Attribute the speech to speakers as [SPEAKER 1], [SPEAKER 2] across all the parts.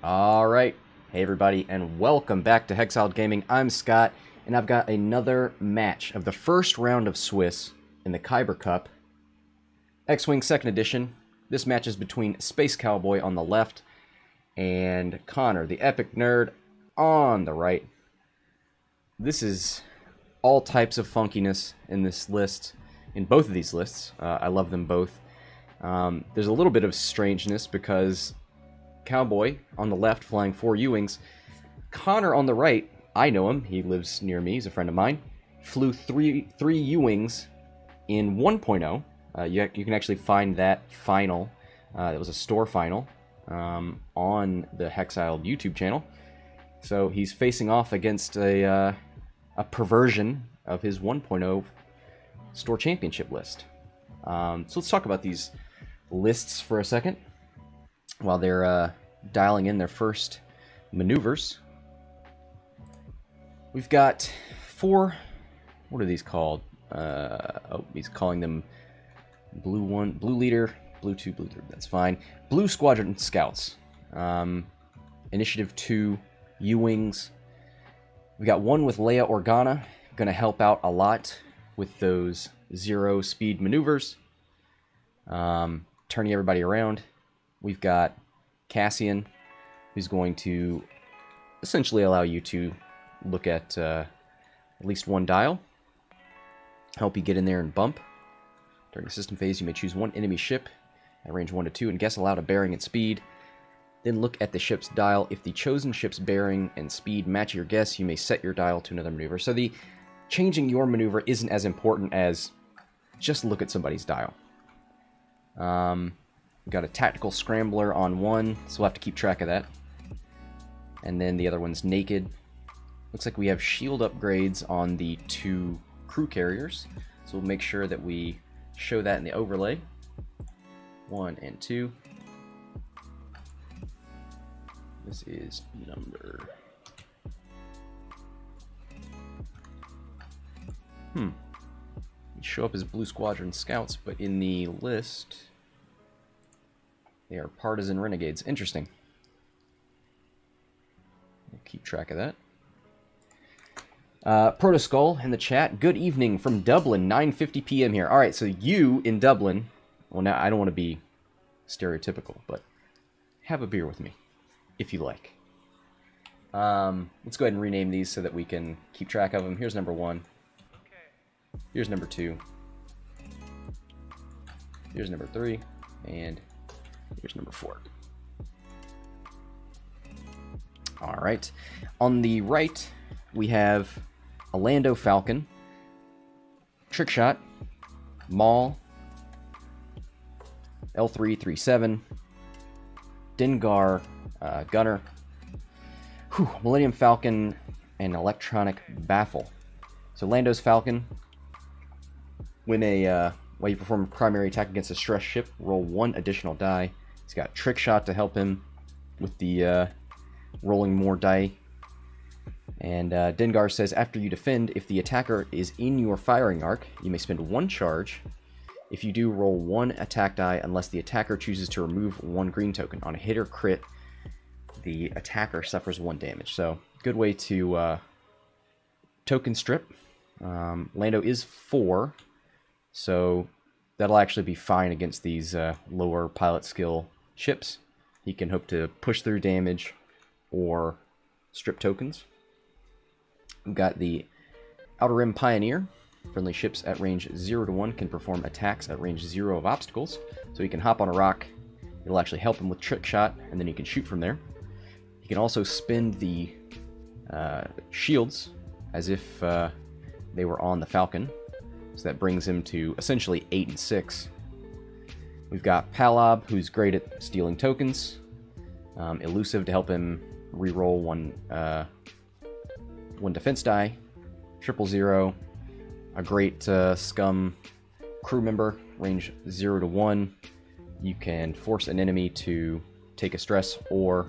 [SPEAKER 1] Alright, hey everybody, and welcome back to Hexiled Gaming. I'm Scott, and I've got another match of the first round of Swiss in the Kyber Cup. X-Wing 2nd Edition. This match is between SpaceCowboy on the left and Connor, the EpicNerd, on the right. This is all types of funkiness in this list, in both of these lists. I love them both. There's a little bit of strangeness because Cowboy on the left flying 4 U-Wings. Connor on the right, I know him, he lives near me, he's a friend of mine, flew three U-Wings in 1.0. You can actually find that final, it was a store final, on the Hexiled YouTube channel. So he's facing off against a perversion of his 1.0 store championship list. So let's talk about these lists for a second while they're dialing in their first maneuvers. We've got 4, what are these called? Oh, he's calling them Blue 1, Blue Leader, Blue 2, Blue 3, that's fine. Blue Squadron Scouts. Initiative 2, U-Wings. We got 1 with Leia Organa, gonna help out a lot with those 0 speed maneuvers. Turning everybody around. We've got Cassian, who's going to essentially allow you to look at least 1 dial. Help you get in there and bump. During the system phase, you may choose 1 enemy ship at range 1 to 2 and guess aloud a bearing and speed. Then look at the ship's dial. If the chosen ship's bearing and speed match your guess, you may set your dial to another maneuver. So the changing your maneuver isn't as important as just look at somebody's dial. We've got a tactical scrambler on 1, so we'll have to keep track of that. And then the other one's naked. Looks like we have shield upgrades on the 2 crew carriers, so we'll make sure that we show that in the overlay. 1 and 2. This is number... They show up as Blue Squadron Scouts, but in the list they are Partisan Renegades. Interesting. We'll keep track of that. Protoskull in the chat. Good evening from Dublin, 9:50 p.m. here. Alright, so you in Dublin, well now I don't want to be stereotypical, but have a beer with me, if you like. Let's go ahead and rename these so that we can keep track of them. Here's number 1. Here's number 2. Here's number 3. And here's number 4. Alright. On the right, we have a Lando Falcon, Trickshot, Maul, L337, Dengar Gunner, Millennium Falcon, and Electronic Baffle. So Lando's Falcon, when while you perform a primary attack against a stress ship, roll 1 additional die. He's got Trickshot to help him with the rolling more die. And Dengar says, after you defend, if the attacker is in your firing arc, you may spend 1 charge. If you do, roll 1 attack die unless the attacker chooses to remove 1 green token. On a hit or crit, the attacker suffers 1 damage. So, good way to token strip. Lando is 4, so that'll actually be fine against these lower pilot skill ships. He can hope to push through damage or strip tokens. We've got the Outer Rim Pioneer. Friendly ships at range 0 to 1 can perform attacks at range 0 of obstacles. So he can hop on a rock. It'll actually help him with trick shot, and then he can shoot from there. He can also spin the shields as if they were on the Falcon. So that brings him to essentially 8 and 6. We've got Palob, who's great at stealing tokens. Elusive to help him reroll 1 defense die. 000. A great Scum crew member, range 0 to 1. You can force an enemy to take a stress or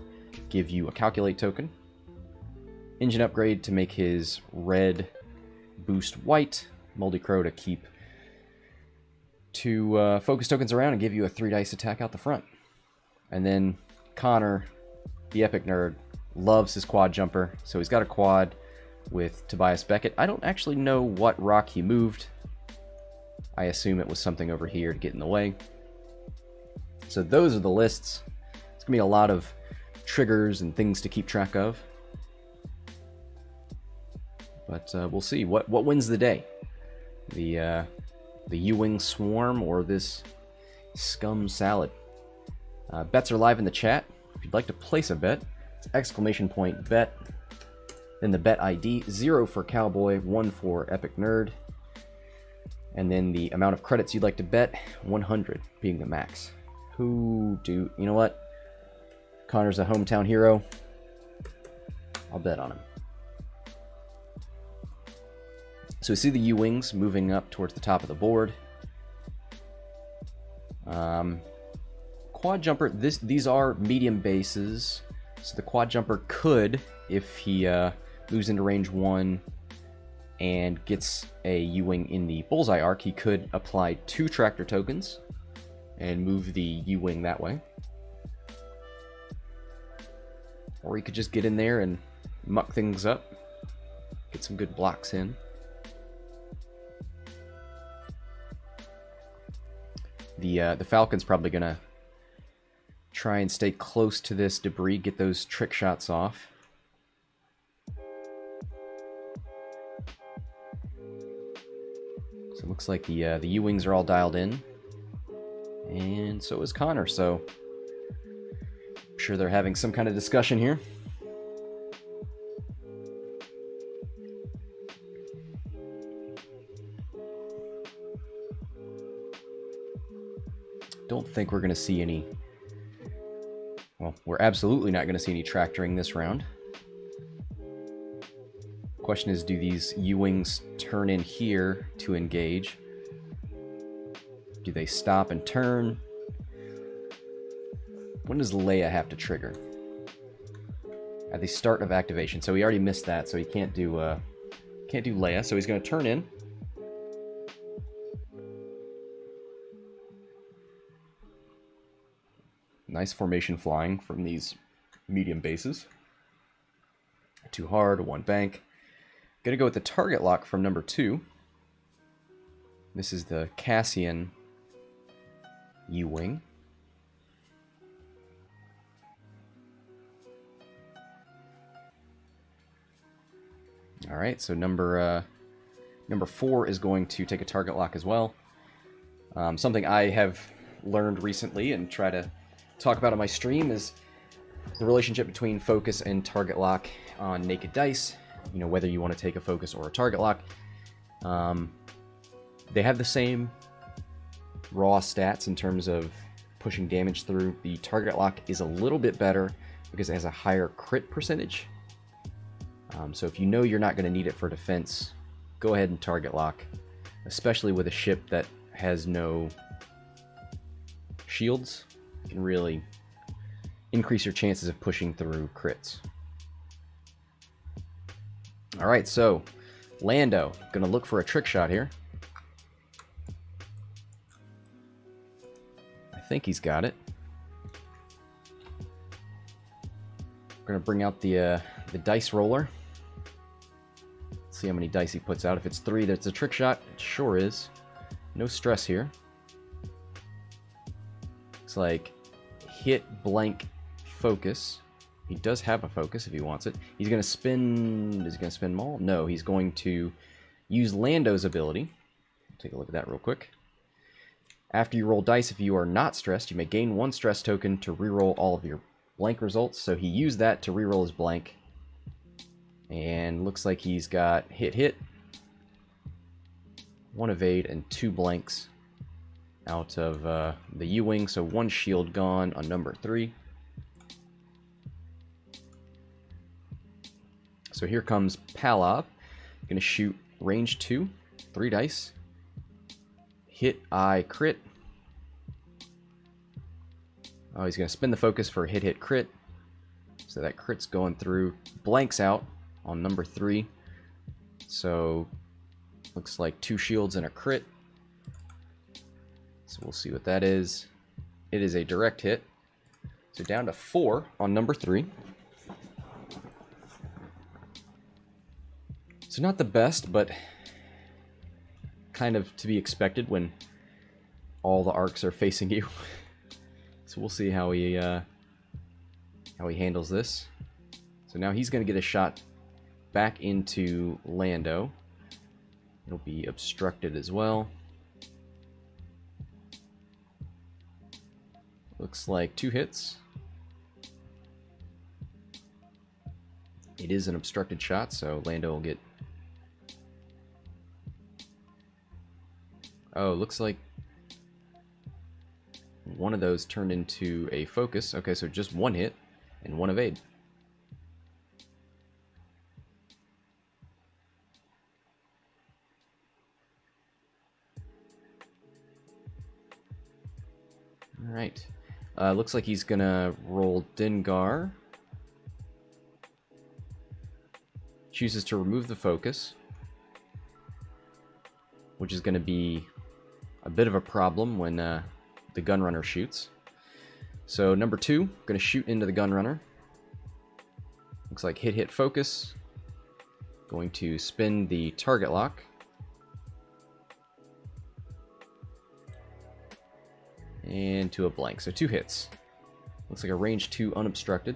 [SPEAKER 1] give you a calculate token. Engine upgrade to make his red boost white. Moldy Crow to keep 2 focus tokens around and give you a 3 dice attack out the front. And then Connor the EpicNerd loves his quad jumper. So he's got a quad with Tobias Beckett. I don't actually know what rock he moved. I assume it was something over here to get in the way. So those are the lists. It's going to be a lot of triggers and things to keep track of. But we'll see. What wins the day? The U-Wing Swarm or this Scum Salad? Bets are live in the chat. If you'd like to place a bet, it's !bet. Then the bet ID, 0 for Cowboy, 1 for EpicNerd. And then the amount of credits you'd like to bet, 100 being the max. You know what? Connor's a hometown hero. I'll bet on him. So we see the U-Wings moving up towards the top of the board. Quad jumper, these are medium bases. So the quad jumper could, if he moves into range 1 and gets a U-Wing in the bullseye arc, he could apply 2 tractor tokens and move the U-Wing that way. Or he could just get in there and muck things up, get some good blocks in. The Falcon's probably going to try and stay close to this debris, get those trick shots off. So it looks like the U-Wings are all dialed in. And so is Connor, so I'm sure they're having some kind of discussion here. Don't think we're going to see any... Well, we're absolutely not going to see any tractoring this round. Question is, do these U-Wings turn in here to engage? Do they stop and turn? When does Leia have to trigger? At the start of activation. So he already missed that, so he can't do Leia. So he's going to turn in. Nice formation flying from these medium bases. 2 hard, 1 bank. Gonna go with the target lock from number 2. This is the Cassian U-Wing. Alright, so number 4 is going to take a target lock as well. Something I have learned recently and try to talk about on my stream is the relationship between focus and target lock on naked dice. You know, whether you want to take a focus or a target lock. They have the same raw stats in terms of pushing damage through. The target lock is a little bit better because it has a higher crit percentage. So if you know you're not going to need it for defense, go ahead and target lock, especially with a ship that has no shields. You can really increase your chances of pushing through crits. Alright, so Lando, gonna look for a trick shot here. I think he's got it. Gonna bring out the dice roller. See how many dice he puts out. If it's 3, that's a trick shot. It sure is. No stress here. Looks like hit blank focus. He does have a focus if he wants it. He's going to spin... Is he going to spin Maul? No, he's going to use Lando's ability. Take a look at that real quick. After you roll dice, if you are not stressed, you may gain 1 stress token to reroll all of your blank results. So he used that to reroll his blank. And looks like he's got hit, 1 evade, and 2 blanks out of the U-Wing. So 1 shield gone on number 3. So here comes Palob. Going to shoot range 2, 3 dice. Hit, I crit. Oh, he's going to spin the focus for hit, crit. So that crit's going through. Blanks out on number 3. So looks like 2 shields and a crit. So we'll see what that is. It is a direct hit. So down to 4 on number 3. So not the best, but kind of to be expected when all the arcs are facing you. So we'll see how he handles this. So now he's going to get a shot back into Lando. It'll be obstructed as well. Looks like 2 hits. It is an obstructed shot, so Lando will get... Oh, looks like one of those turned into a focus. Okay, so just 1 hit and 1 evade. Alright. Looks like he's gonna roll Dengar. Chooses to remove the focus, which is going to be a bit of a problem when the Gunrunner shoots. So number 2, going to shoot into the Gunrunner. Looks like hit focus. Going to spin the target lock. And to a blank. So 2 hits. Looks like a range 2 unobstructed.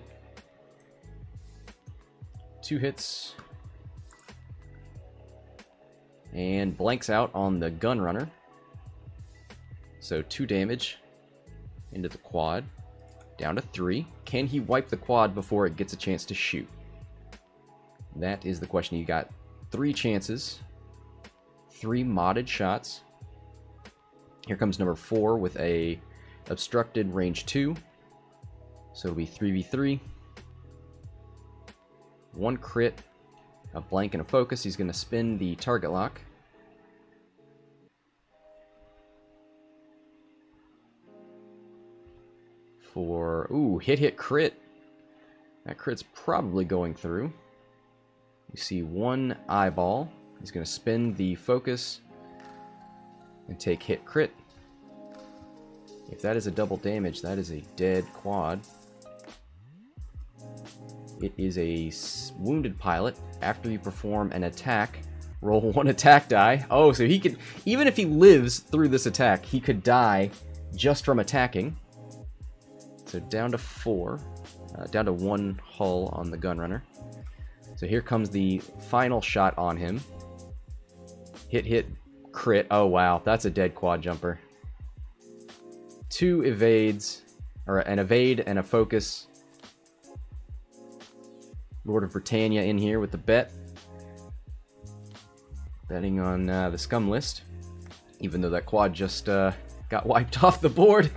[SPEAKER 1] 2 hits. And blanks out on the Gunrunner. So 2 damage into the quad. Down to 3. Can he wipe the quad before it gets a chance to shoot? That is the question. You got 3 chances. 3 modded shots. Here comes number 4 with a obstructed range 2. So it'll be 3v3. 1 crit. A blank and a focus. He's going to spin the target lock. For, ooh, hit, crit. That crit's probably going through. You see 1 eyeball. He's going to spin the focus and take hit, crit. If that is a double damage, that is a dead quad. It is a wounded pilot. After you perform an attack, roll 1 attack die. Oh, so he could, even if he lives through this attack, he could die just from attacking. So down to 4. Down to 1 hull on the Gunrunner. So here comes the final shot on him. Hit, crit. Oh, wow. That's a dead quad jumper. 2 evades, or an evade and a focus. Lord of Britannia in here with the bet. Betting on the Scum list. Even though that quad just got wiped off the board.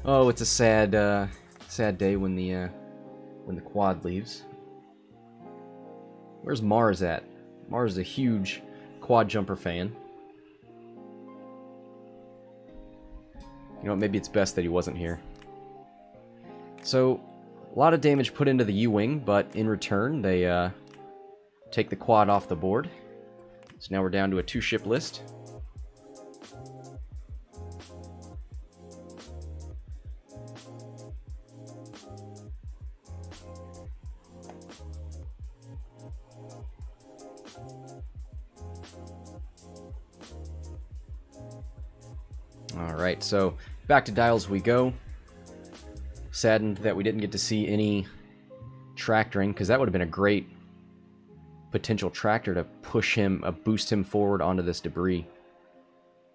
[SPEAKER 1] Oh, it's a sad, sad day when the quad leaves. Where's Mars at? Mars is a huge quad jumper fan. You know, maybe it's best that he wasn't here. So, a lot of damage put into the U-Wing, but in return, they take the quad off the board. So now we're down to a 2-ship list. Alright, so back to dials we go. Saddened that we didn't get to see any tractoring, because that would have been a great potential tractor to push him, boost him forward onto this debris.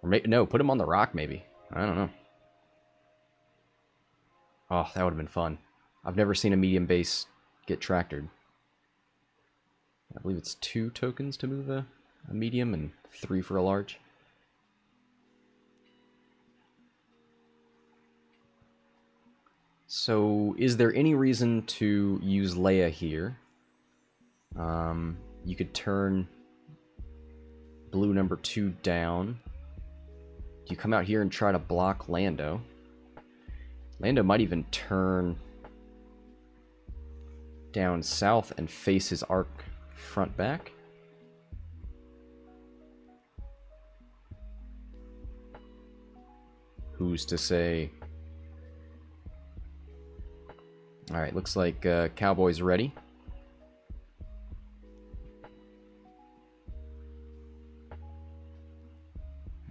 [SPEAKER 1] Or no, put him on the rock maybe. I don't know. Oh, that would have been fun. I've never seen a medium base get tractored. I believe it's 2 tokens to move a medium and 3 for a large. So, is there any reason to use Leia here? You could turn blue number 2 down. You come out here and try to block Lando. Lando might even turn down south and face his arc front back. Who's to say? Alright, looks like Cowboy's ready.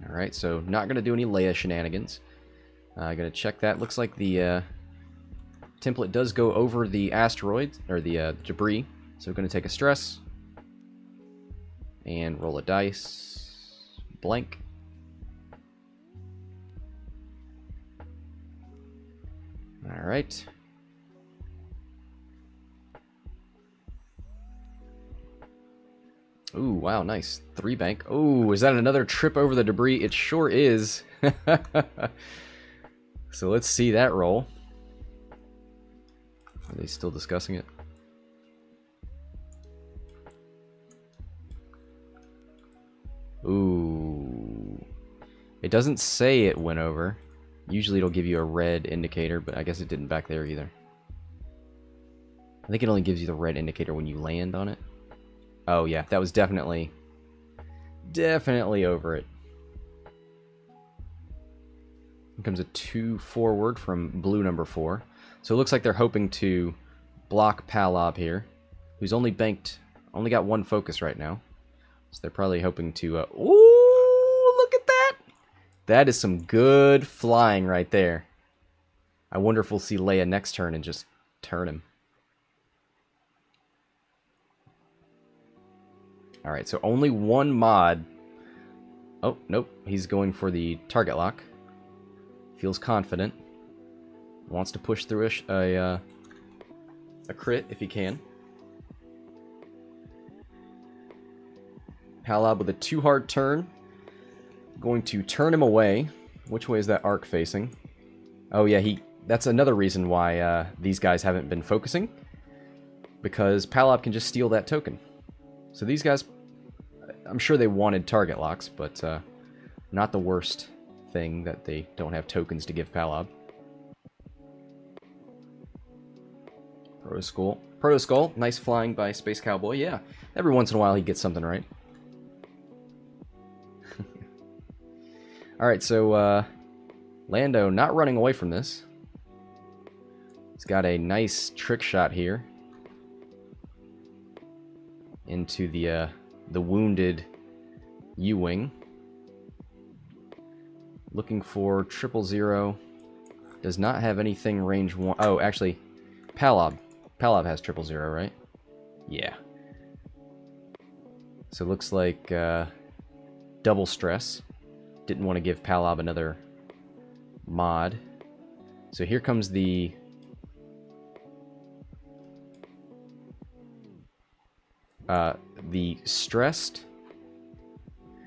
[SPEAKER 1] Alright, so not going to do any Leia shenanigans. Going to check that. Looks like the template does go over the asteroid, or the debris. So we're going to take a stress. And roll a dice. Blank. Alright. Ooh, wow, nice. 3 bank. Ooh, is that another trip over the debris? It sure is. So let's see that roll. Are they still discussing it? Ooh. It doesn't say it went over. Usually it'll give you a red indicator, but I guess it didn't back there either. I think it only gives you the red indicator when you land on it. Oh yeah, that was definitely over it. Here comes a 2 forward from blue number 4. So it looks like they're hoping to block Palob here, who's only got 1 focus right now. So they're probably hoping to, ooh, look at that! That is some good flying right there. I wonder if we'll see Leia next turn and just turn him. Alright, so only 1 mod. Oh, nope. He's going for the target lock. Feels confident. Wants to push through a crit if he can. Palob with a 2 hard turn. Going to turn him away. Which way is that arc facing? Oh yeah, that's another reason why these guys haven't been focusing. Because Palob can just steal that token. So these guys, I'm sure they wanted target locks, but not the worst thing that they don't have tokens to give Palob. Proto-Skull, nice flying by SpaceCowboy. Yeah, every once in a while he gets something right. Alright, so Lando not running away from this. He's got a nice trick shot here into the wounded U-Wing. Looking for 000. Does not have anything range 1. Oh, actually, Palob. Palob has 000, right? Yeah. So it looks like double stress. Didn't want to give Palob another mod. So here comes the stressed.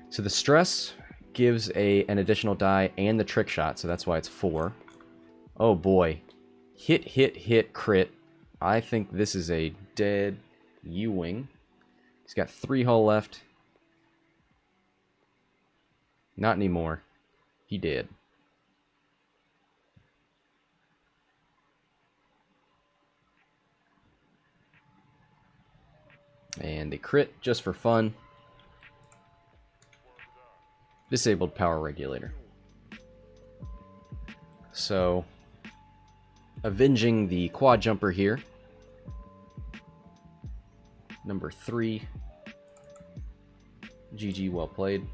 [SPEAKER 1] So the stress gives an additional die and the trick shot, so that's why it's 4. Oh boy. Hit, crit. I think this is a dead U-Wing. He's got 3 hull left. Not anymore. He did. And they crit just for fun. Disabled power regulator. So, avenging the quad jumper here. Number 3. GG, well played.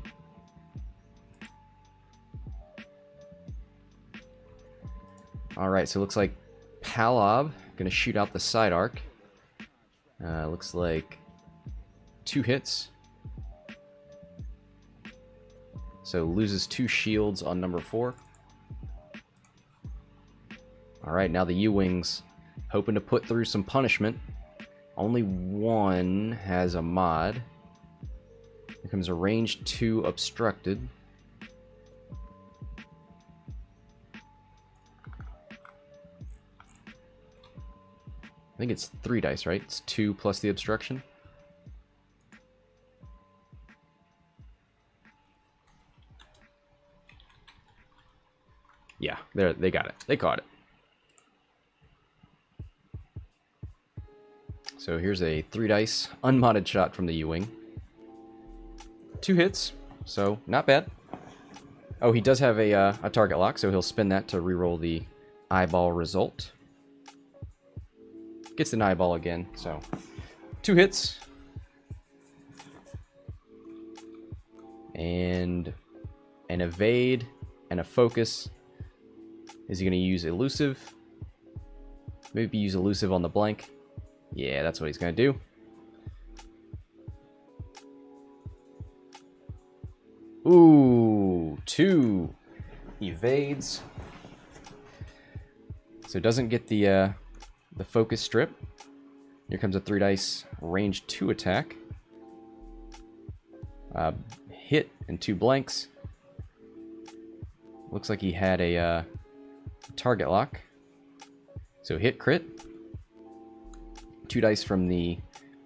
[SPEAKER 1] Alright, so it looks like Palob gonna shoot out the side arc. Looks like 2 hits. So loses 2 shields on number 4. Alright, now the U-Wings hoping to put through some punishment. Only 1 has a mod. Here comes a range 2 obstructed. I think it's 3 dice, right? It's 2 plus the obstruction. Yeah, they got it. They caught it. So here's a 3 dice unmodded shot from the U-Wing. 2 hits, so not bad. Oh, he does have a target lock, so he'll spin that to reroll the eyeball result. Gets an eyeball again, so 2 hits. And an evade and a focus. Is he going to use elusive? Maybe use elusive on the blank. Yeah, that's what he's going to do. Ooh, 2 evades. So it doesn't get the focus strip. Here comes a 3 dice range 2 attack. Hit and 2 blanks. Looks like he had a target lock. So hit crit. 2 dice from the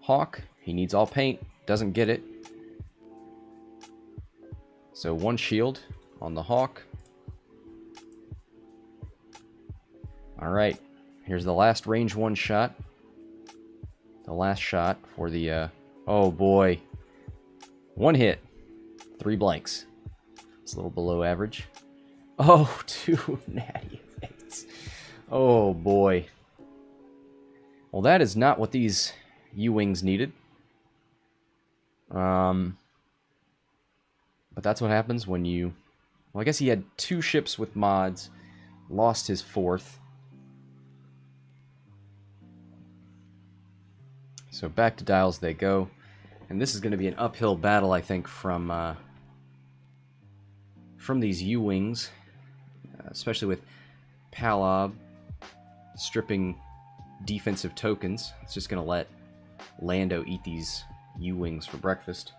[SPEAKER 1] hawk. He needs all paint. Doesn't get it. So 1 shield on the hawk. Alright. Here's the last range 1 shot. The last shot for the... oh boy. 1 hit. 3 blanks. It's a little below average. Oh, 2 natty evades. Oh boy. Well, that is not what these U-Wings needed. But that's what happens when you... well, I guess he had 2 ships with mods. Lost his 4th. So back to dials they go. And this is going to be an uphill battle, I think, from these U-Wings. Especially with Palob stripping defensive tokens. It's just going to let Lando eat these U-Wings for breakfast.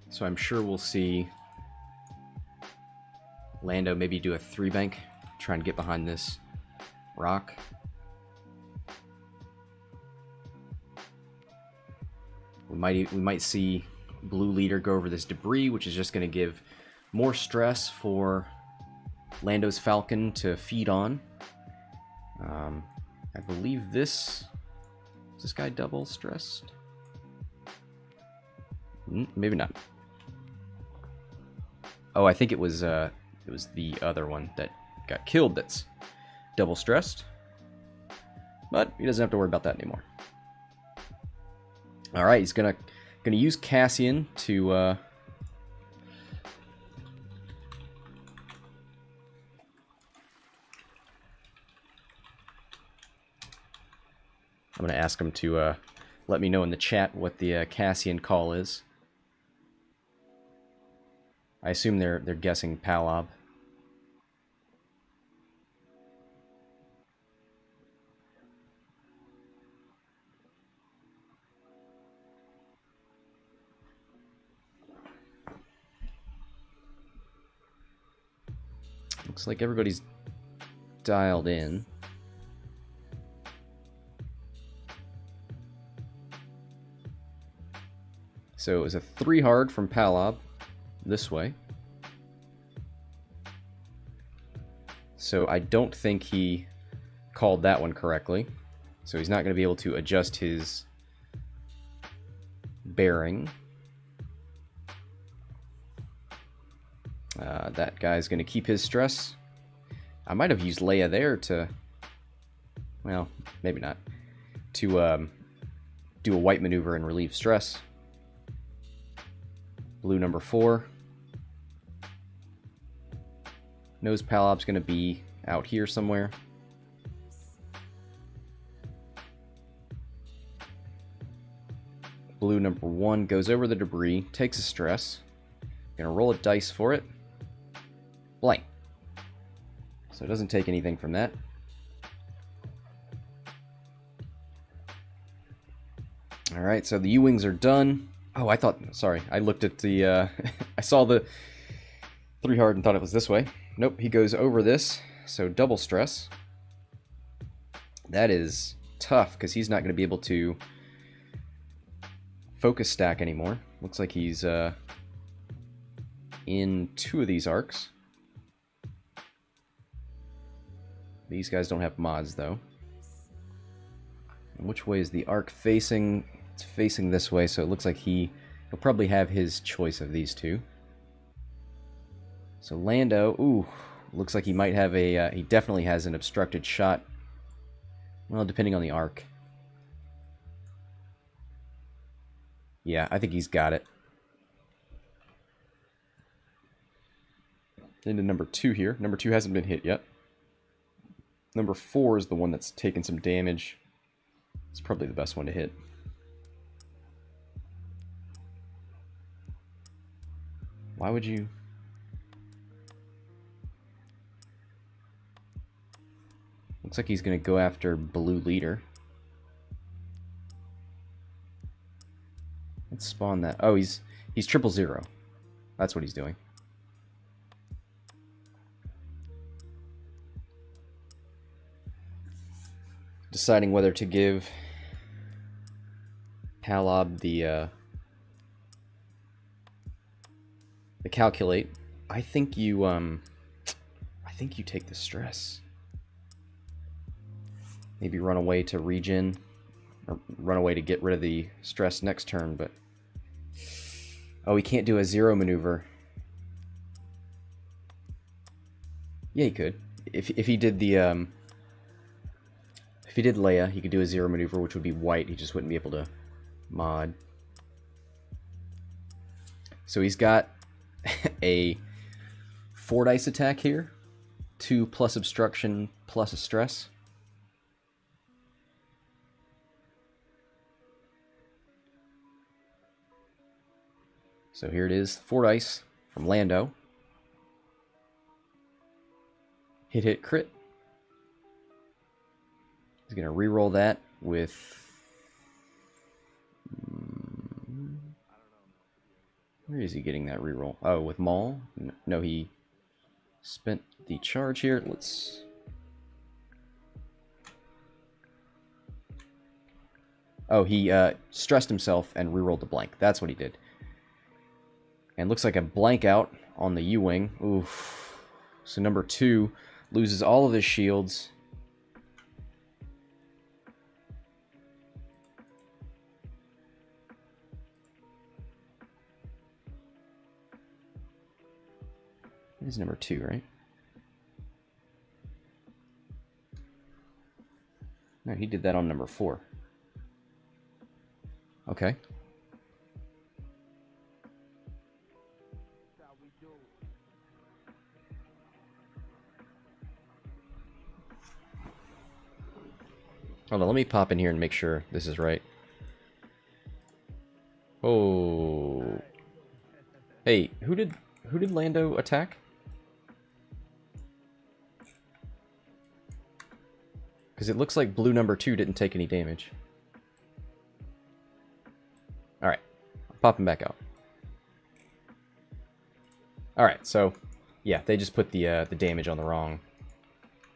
[SPEAKER 1] So I'm sure we'll see Lando maybe do a 3 bank, try and get behind this rock. We might see Blue Leader go over this debris, which is just going to give more stress for Lando's Falcon to feed on. I believe this... is this guy double stressed? Maybe not. Oh, I think it was the other one that got killed that's double stressed. But he doesn't have to worry about that anymore. All right, he's gonna use Cassian to I'm gonna ask him to let me know in the chat what the Cassian call is. I assume they're guessing Palob. Looks like everybody's dialed in. So it was a 3 hard from Palob this way. So I don't think he called that one correctly. So he's not going to be able to adjust his bearing. That guy's going to keep his stress. I might have used Leia there to... well, maybe not. To do a white maneuver and relieve stress. Blue number 4. Knows Palob's going to be out here somewhere. Blue number 1 goes over the debris, takes a stress. Gonna roll a dice for it. Blank. So it doesn't take anything from that. Alright, so the U-Wings are done. Oh, I thought... sorry, I looked at the... I saw the 3 hard and thought it was this way. Nope, he goes over this, so double stress. That is tough, because he's not going to be able to focus stack anymore. Looks like he's in 2 of these arcs. These guys don't have mods, though. And which way is the arc facing? It's facing this way, so it looks like he'll probably have his choice of these 2. So Lando, ooh, looks like he might have a, he definitely has an obstructed shot. Well, depending on the arc. Yeah, I think he's got it. Into number 2 here. Number 2 hasn't been hit yet. Number 4 is the one that's taken some damage. It's probably the best one to hit. Why would you... Looks like he's going to go after blue leader. Let's spawn that. Oh, he's 000. That's what he's doing. Deciding whether to give Palob the calculate. I think you take the stress. Maybe run away to regen, or run away to get rid of the stress next turn, but oh, he can't do a 0 maneuver. Yeah, he could. If he did the if he did Leia, he could do a 0 maneuver, which would be white. He just wouldn't be able to mod. So he's got a 4 dice attack here, 2 plus obstruction plus a stress. So here it is, 4 dice from Lando. Hit, hit, crit. He's going to reroll that with... Where is he getting that reroll? Oh, with Maul? No, he spent the charge here. Let's... Oh, he stressed himself and rerolled the blank. That's what he did. And looks like a blank out on the U-Wing. Oof. So number 2 loses all of his shields. It is number 2, right? No, he did that on number 4. Okay. Hold on, let me pop in here and make sure this is right. Oh. Hey, who did Lando attack? Because it looks like blue number 2 didn't take any damage. Alright. I'm popping back out. Alright, so yeah, they just put the damage on the wrong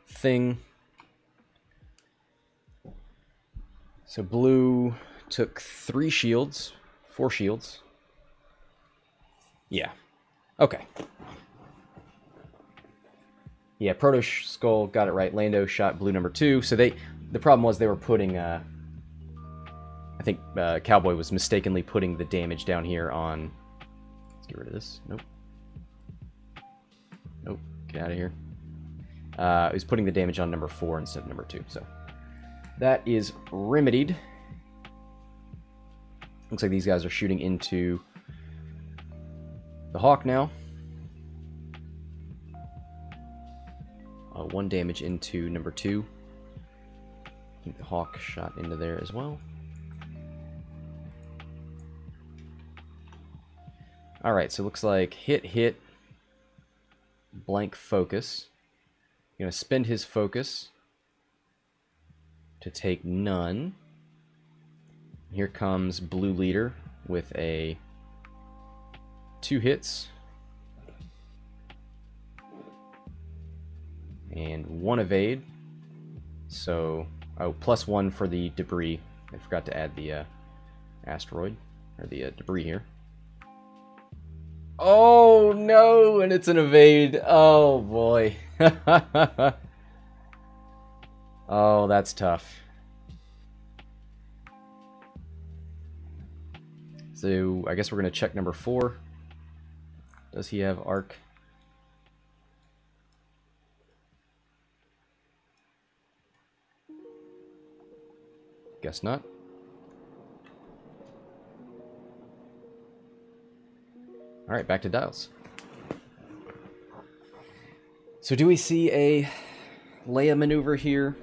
[SPEAKER 1] thing. So blue took 3 shields, 4 shields. Yeah. Okay. Yeah, Proto Skull got it right. Lando shot blue number 2. So the problem was they were putting, I think Cowboy was mistakenly putting the damage down here on, let's get rid of this. Nope. Nope, get out of here. He was putting the damage on number 4 instead of number 2, so. That is remedied. Looks like these guys are shooting into the Hawk now. 1 damage into number 2. I think the Hawk shot into there as well. Alright, so it looks like hit, hit, blank focus. Going to spend his focus to take none. Here comes blue leader with a 2 hits and 1 evade. So, oh, +1 for the debris. I forgot to add the asteroid, or the debris here. Oh no, and it's an evade. Oh boy. Oh, that's tough. So I guess we're going to check number 4. Does he have arc? Guess not. Alright, back to dials. So do we see a Leia maneuver here?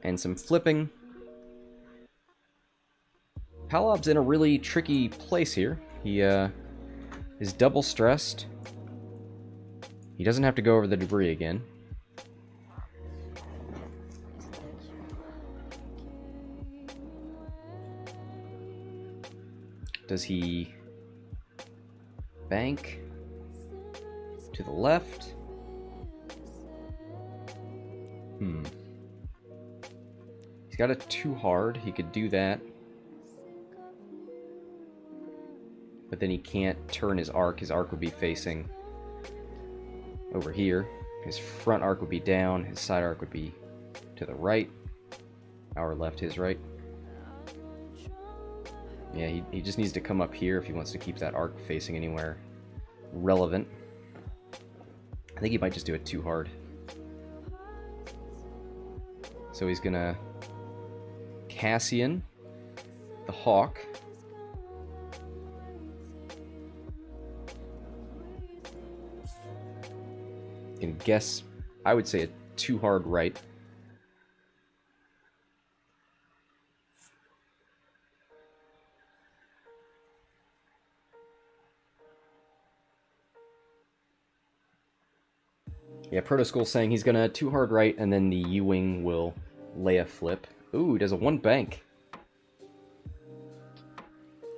[SPEAKER 1] And some flipping. Palob's in a really tricky place here. He is double stressed. He doesn't have to go over the debris again. Does he bank to the left? He's got it too hard. He could do that. But then he can't turn his arc. His arc would be facing over here. His front arc would be down. His side arc would be to the right. Our left, his right. Yeah, he just needs to come up here if he wants to keep that arc facing anywhere relevant. I think he might just do it too hard. So he's gonna Cassian the Hawk. Can guess, I would say a too hard right. Yeah, Protoskull saying he's gonna too hard right, and then the U-Wing will Leia flip. Ooh, he does a one bank.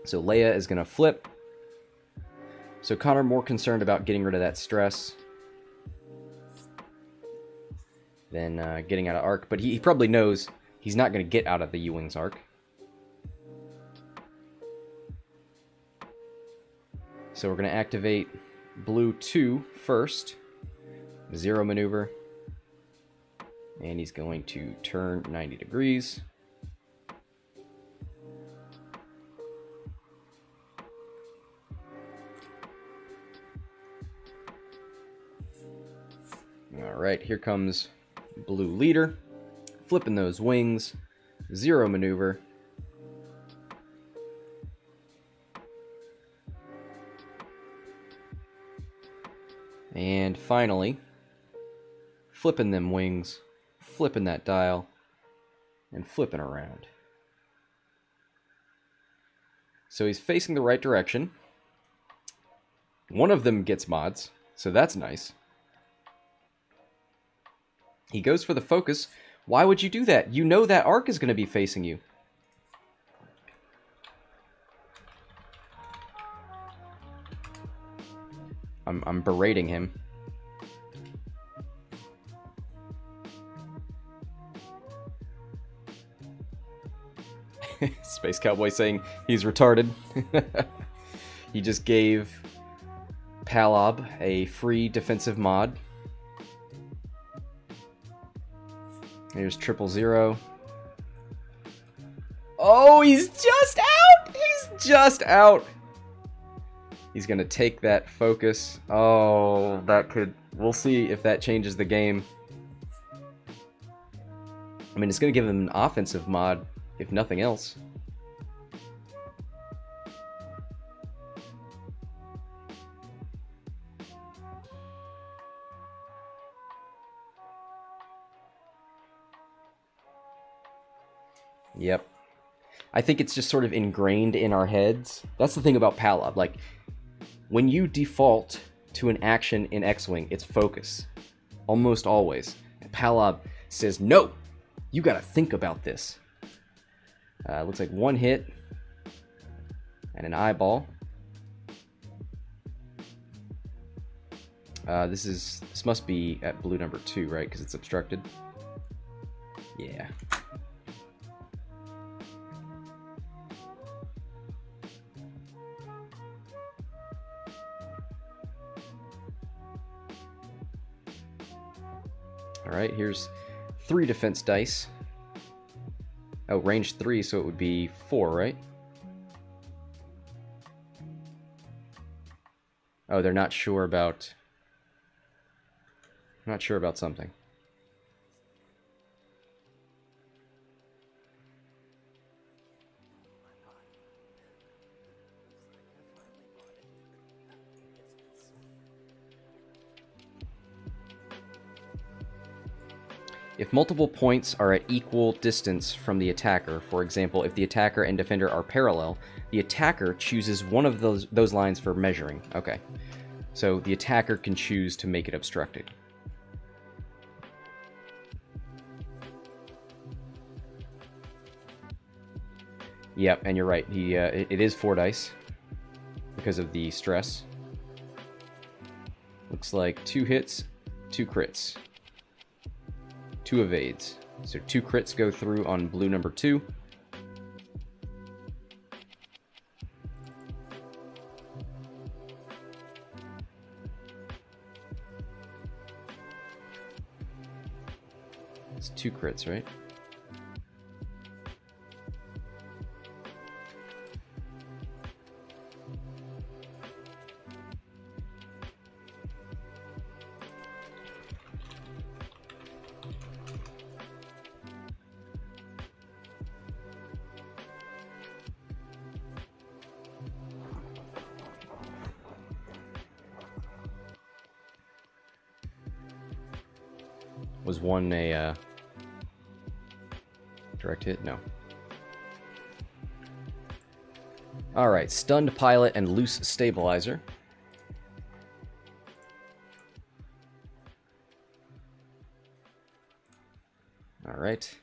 [SPEAKER 1] So Leia is gonna flip. So Connor more concerned about getting rid of that stress than getting out of arc, but he probably knows he's not gonna get out of the U-Wing's arc. So we're gonna activate blue 2 first. 0 maneuver, and he's going to turn 90 degrees. Alright, here comes blue leader, flipping those wings, 0 maneuver. And finally, flipping them wings, flipping that dial, and flipping around. So he's facing the right direction. One of them gets mods, so that's nice. He goes for the focus. Why would you do that? You know that arc is going to be facing you. I'm berating him. SpaceCowboy saying he's retarded. He just gave Palob a free defensive mod. Here's 000. Oh, he's just out! He's just out! He's gonna take that focus. Oh, that could... We'll see if that changes the game. I mean, it's gonna give him an offensive mod, if nothing else. Yep. I think it's just sort of ingrained in our heads. That's the thing about Palob. Like, when you default to an action in X-Wing, it's focus. Almost always. And Palob says, no! You gotta think about this. Looks like one hit and an eyeball. This must be at blue number 2, right? Because it's obstructed. Yeah. Alright, here's 3 defense dice. Oh, range 3, so it would be 4, right? Oh, they're not sure about... Not sure about something. If multiple points are at equal distance from the attacker, for example, if the attacker and defender are parallel, the attacker chooses one of those lines for measuring. Okay. So the attacker can choose to make it obstructed. Yep, and you're right. It is 4 dice because of the stress. Looks like 2 hits, 2 crits, 2 evades. So 2 crits go through on blue number 2. It's 2 crits, right? Was one a direct hit? No. Alright, stunned pilot and loose stabilizer. Alright.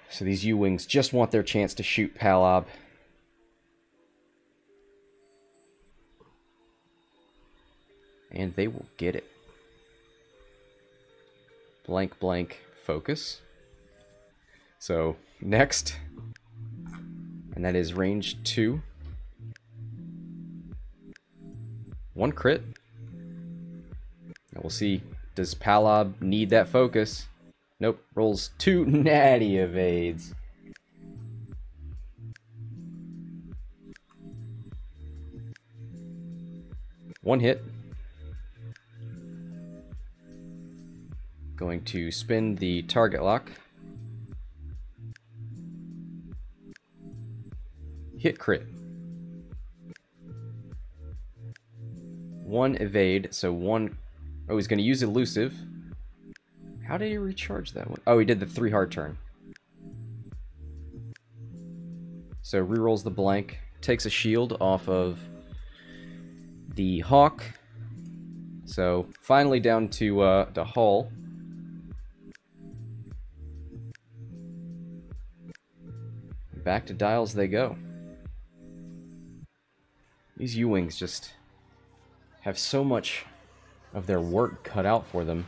[SPEAKER 1] So these U-Wings just want their chance to shoot Palob. And they will get it. Blank, blank, focus. So, next. And that is range 2. 1 crit. And we'll see, does Palob need that focus? Nope, rolls 2 natty evades. One hit. Going to spin the target lock. Hit crit. 1 evade, so 1... Oh, he's going to use elusive. How did he recharge that one? Oh, he did the 3 hard turn. So rerolls the blank. Takes a shield off of the Hawk. So finally down to Hull. Back to dials they go. These U-Wings just have so much of their work cut out for them.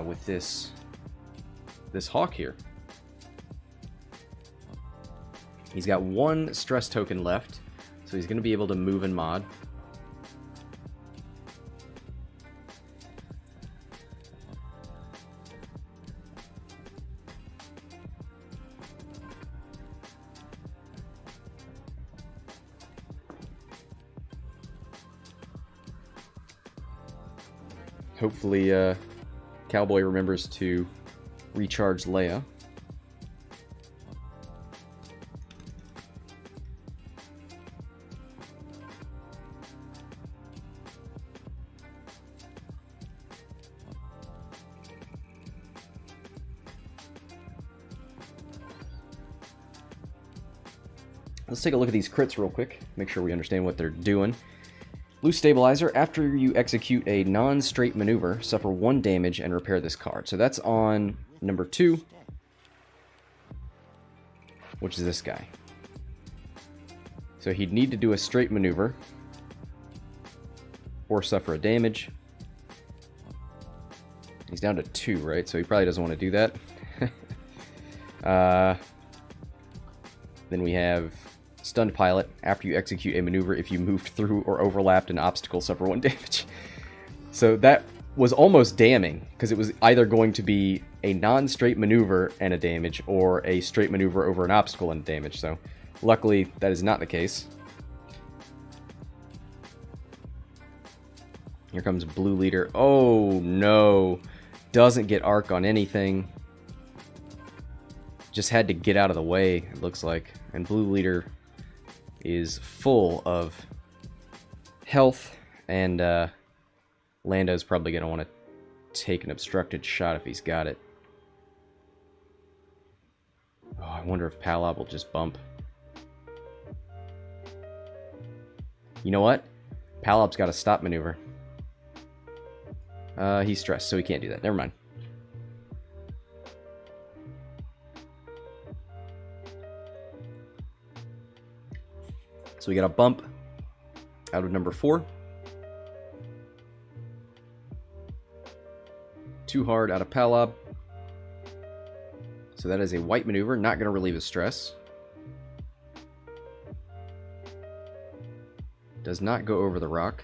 [SPEAKER 1] With this Hawk here. He's got 1 stress token left, so he's going to be able to move and mod. Hopefully, Cowboy remembers to recharge Leia. Let's take a look at these crits real quick, make sure we understand what they're doing. Loose Stabilizer, after you execute a non-straight maneuver, suffer 1 damage and repair this card. So that's on number 2, which is this guy. So he'd need to do a straight maneuver, or suffer a damage. He's down to 2, right? So he probably doesn't want to do that. Then we have Stunned Pilot. After you execute a maneuver, if you moved through or overlapped an obstacle, suffer 1 damage. So that was almost damning, because it was either going to be a non-straight maneuver and a damage, or a straight maneuver over an obstacle and damage. So luckily, that is not the case. Here comes Blue Leader. Oh no, doesn't get arc on anything. Just had to get out of the way, it looks like. And Blue Leader is full of health And Lando's probably going to want to take an obstructed shot if he's got it. Oh, I wonder if Palob will just bump. You know what? Palob's got a stop maneuver. He's stressed, so he can't do that. Never mind. So we got a bump out of number 4. Too hard out of Palob. So that is a white maneuver, not going to relieve his stress. Does not go over the rock.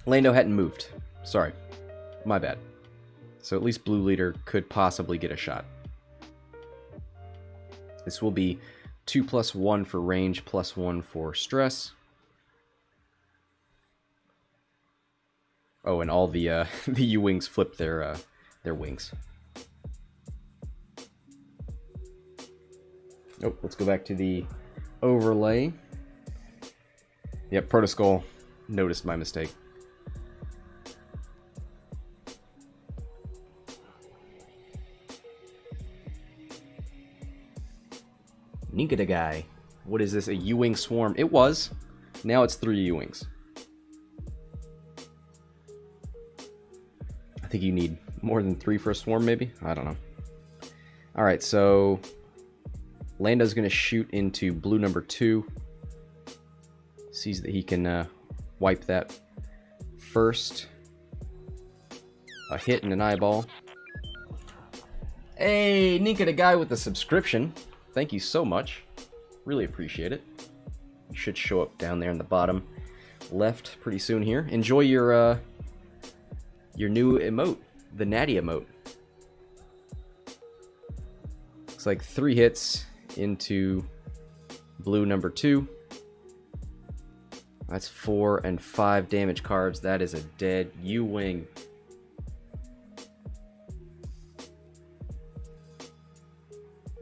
[SPEAKER 1] Lando hadn't moved. Sorry. My bad. So at least blue leader could possibly get a shot. This will be 2+1 for range, +1 for stress. Oh, and all the the U-wings flip their wings. Oh, let's go back to the overlay. Yep, Protoskull noticed my mistake. Nikita guy. What is this? A U-wing swarm? It was. Now it's 3 U-wings. I think you need more than 3 for a swarm, maybe? I don't know. Alright, so Lando's going to shoot into blue number 2. Sees that he can wipe that first. A hit and an eyeball. Hey, Nikita guy with the subscription. Thank you so much. Really appreciate it. It should show up down there in the bottom left pretty soon here. Enjoy your new emote, the Natty emote. Looks like 3 hits into blue number 2. That's 4 and 5 damage cards. That is a dead U-wing.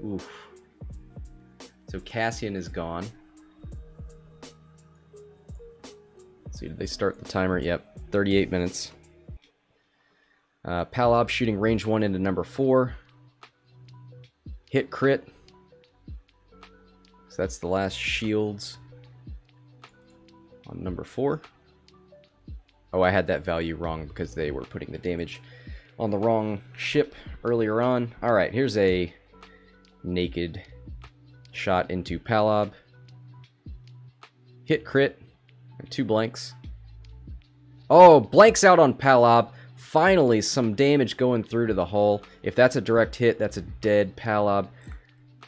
[SPEAKER 1] Oof. So Cassian is gone. Let's see, did they start the timer? Yep, 38 minutes. Palob shooting range 1 into number 4. Hit crit. So that's the last shields on number 4. Oh, I had that value wrong because they were putting the damage on the wrong ship earlier on. Alright, here's a naked shot into Palob. Hit crit. 2 blanks. Oh, blanks out on Palob. Finally, some damage going through to the hull. If that's a direct hit, that's a dead Palob.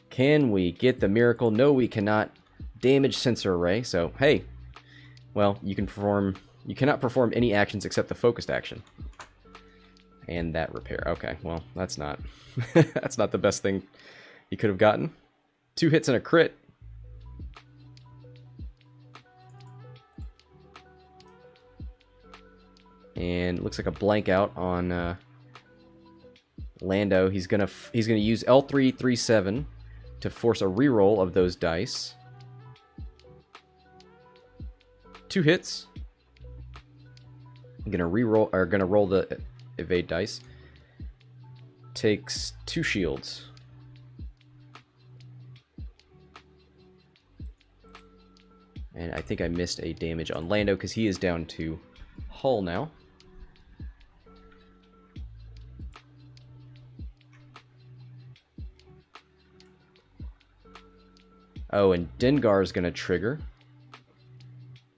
[SPEAKER 1] Can we get the miracle? No, we cannot. Damage sensor array. So, hey. Well, you cannot perform any actions except the focused action. And that repair. Okay, well, that's not that's not the best thing you could have gotten. 2 hits and a crit. And it looks like a blank out on Lando. He's gonna use L337 to force a reroll of those dice. 2 hits. I'm gonna roll the evade dice. Takes 2 shields. And I think I missed a damage on Lando because he is down to hull now. Oh, and Dengar is going to trigger.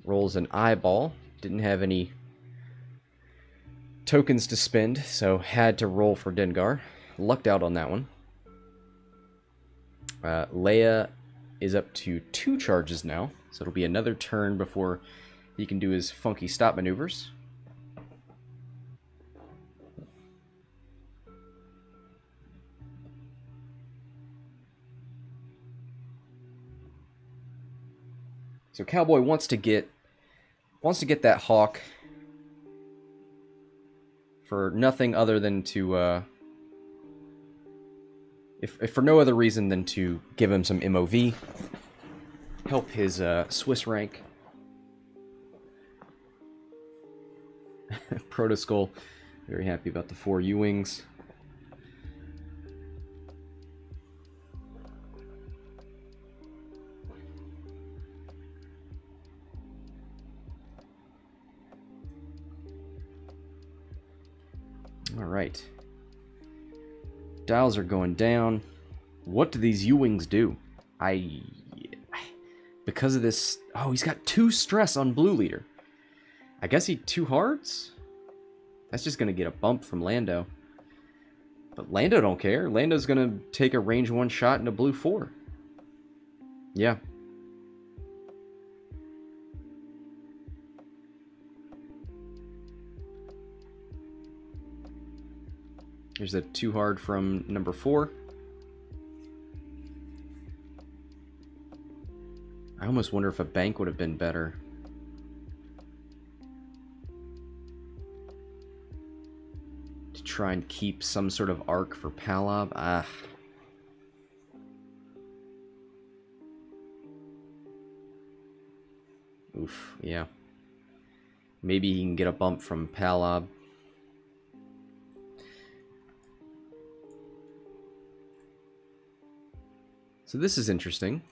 [SPEAKER 1] Rolls an eyeball. Didn't have any tokens to spend, so had to roll for Dengar. Lucked out on that one. Leia is up to 2 charges now, so it'll be another turn before he can do his funky stop maneuvers. So Cowboy wants to get that Hawk for nothing other than to if for no other reason than to give him some MOV, help his Swiss rank. Protoskull, very happy about the 4 U-Wings. Alright. Dials are going down. What do these U-Wings do? Because of this... Oh, he's got 2 stress on Blue Leader. I guess he 2 hearts? That's just going to get a bump from Lando. But Lando don't care. Lando's going to take a range 1 shot into Blue 4. Yeah. Here's a 2 hard from number 4. I almost wonder if a bank would have been better. To try and keep some sort of arc for Palob. Ah. Oof, yeah. Maybe he can get a bump from Palob. So this is interesting.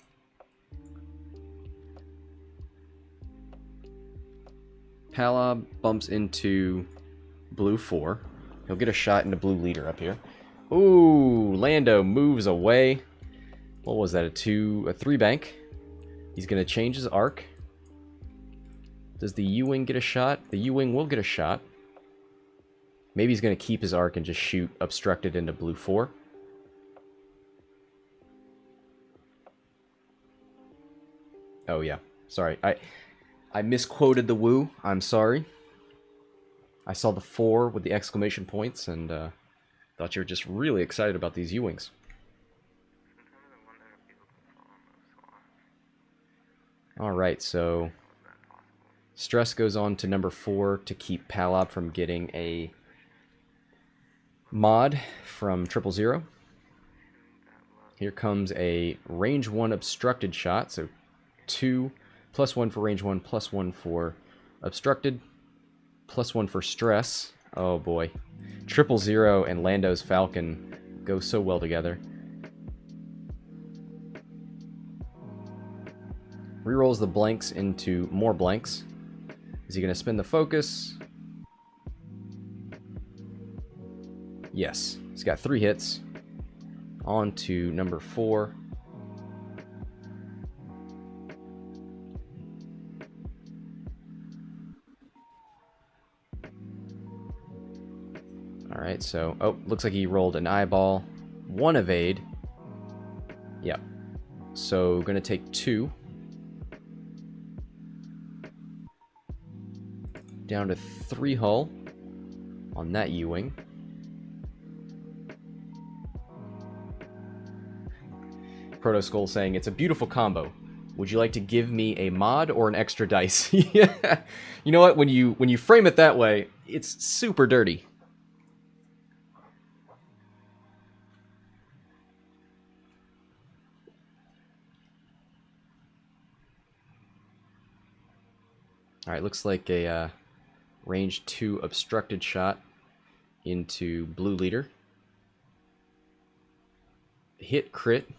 [SPEAKER 1] Palob bumps into Blue 4. He'll get a shot into Blue Leader up here. Ooh, Lando moves away. What was that, a 3 bank? He's going to change his arc. Does the U-Wing get a shot? The U-Wing will get a shot. Maybe he's going to keep his arc and just shoot obstructed into Blue 4. Oh, yeah. Sorry. I misquoted the woo. I'm sorry. I saw the 4 with the exclamation points and thought you were just really excited about these U-Wings. Alright, so stress goes on to number 4 to keep Palob from getting a mod from 000. Here comes a range 1 obstructed shot, so 2 plus 1 for range 1 plus 1 for obstructed plus 1 for stress. Oh boy. 000 and Lando's Falcon go so well together. Rerolls the blanks into more blanks. Is he going to spin the focus? Yes. He's got 3 hits. On to number 4. Alright, so... Oh, looks like he rolled an eyeball. 1 evade. Yep. So, gonna take 2. Down to 3 hull on that U-Wing. Protoskull saying, it's a beautiful combo. Would you like to give me a mod or an extra dice? Yeah. You know what? When you frame it that way, it's super dirty. Alright, looks like a range 2 obstructed shot into Blue Leader. Hit crit.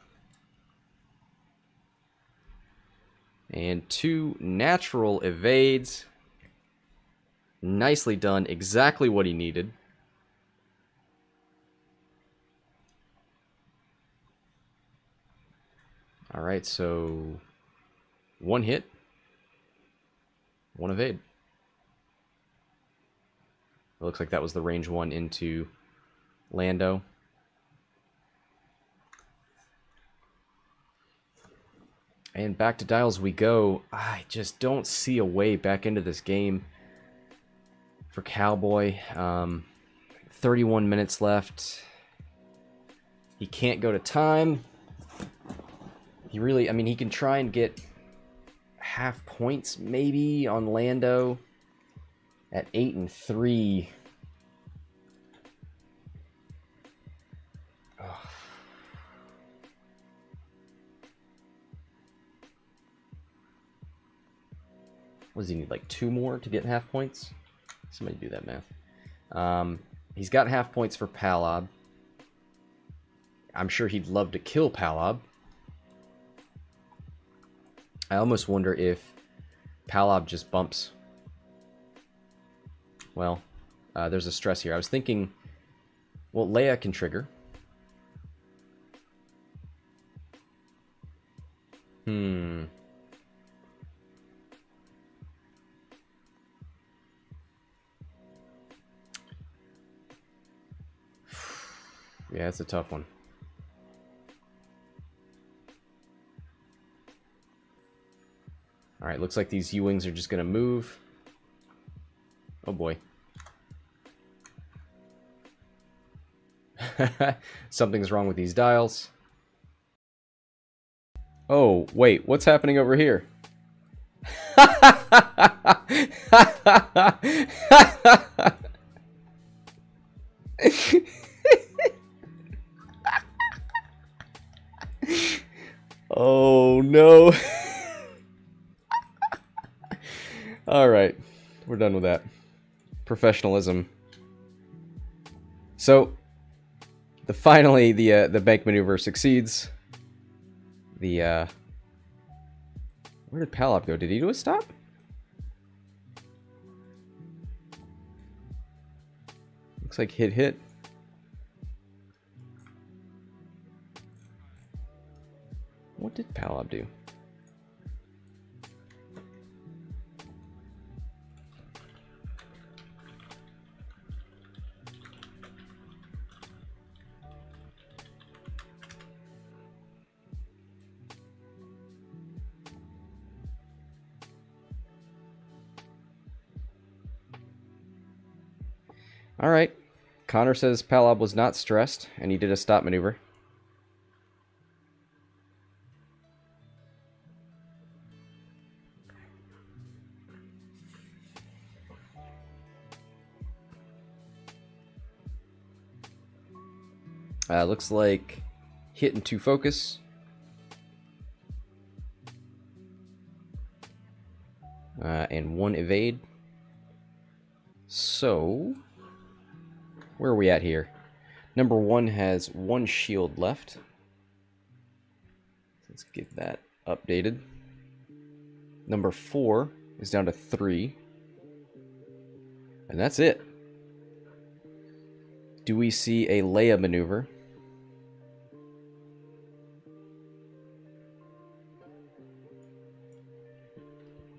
[SPEAKER 1] And 2 natural evades. Nicely done. Exactly what he needed. Alright, so 1 hit. 1 evade. It looks like that was the range 1 into Lando. And back to dials we go. I just don't see a way back into this game for Cowboy. 31 minutes left. He can't go to time. He really, I mean, he can try and get half points maybe on Lando at 8 and 3. What does he need, like 2 more to get half points? Somebody do that math. He's got half points for Palob. I'm sure he'd love to kill Palob. I almost wonder if Palob just bumps. Well, there's a stress here. I was thinking, well, Leia can trigger. Yeah, it's a tough one. Alright, looks like these U-Wings are just going to move. Oh boy. Something's wrong with these dials. Oh, wait, what's happening over here? Oh no. Alright, we're done with that. Professionalism. So, finally the bank maneuver succeeds. Where did Palob go? Did he do a stop? Looks like hit. What did Palob do? Alright. Connor says Palob was not stressed, and he did a stop maneuver. Looks like hit into focus. And 1 evade. So, where are we at here? Number 1 has 1 shield left. Let's get that updated. Number 4 is down to 3. And that's it. Do we see a Leia maneuver?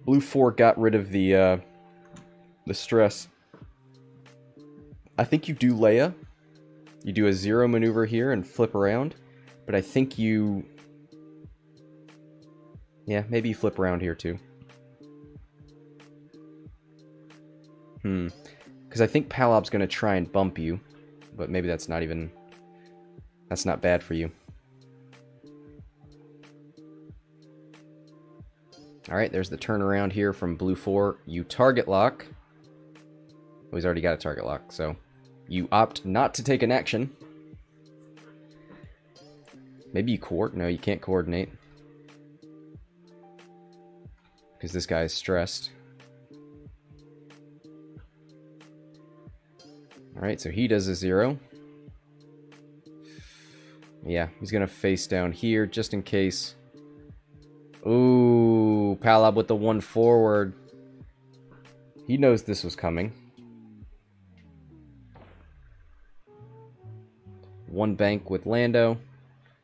[SPEAKER 1] Blue 4 got rid of the stress. I think you do Leia. You do a 0 maneuver here and flip around. But I think you... yeah, maybe you flip around here too. Because I think Palob's going to try and bump you. But maybe that's not even... that's not bad for you. Alright, there's the turnaround here from Blue 4. You target lock. Oh, he's already got a target lock, so... you opt not to take an action. Maybe you coordinate. No, you can't coordinate. Because this guy is stressed. Alright, so he does a 0. Yeah, he's going to face down here just in case. Ooh, Palob with the 1 forward. He knows this was coming. 1 bank with Lando.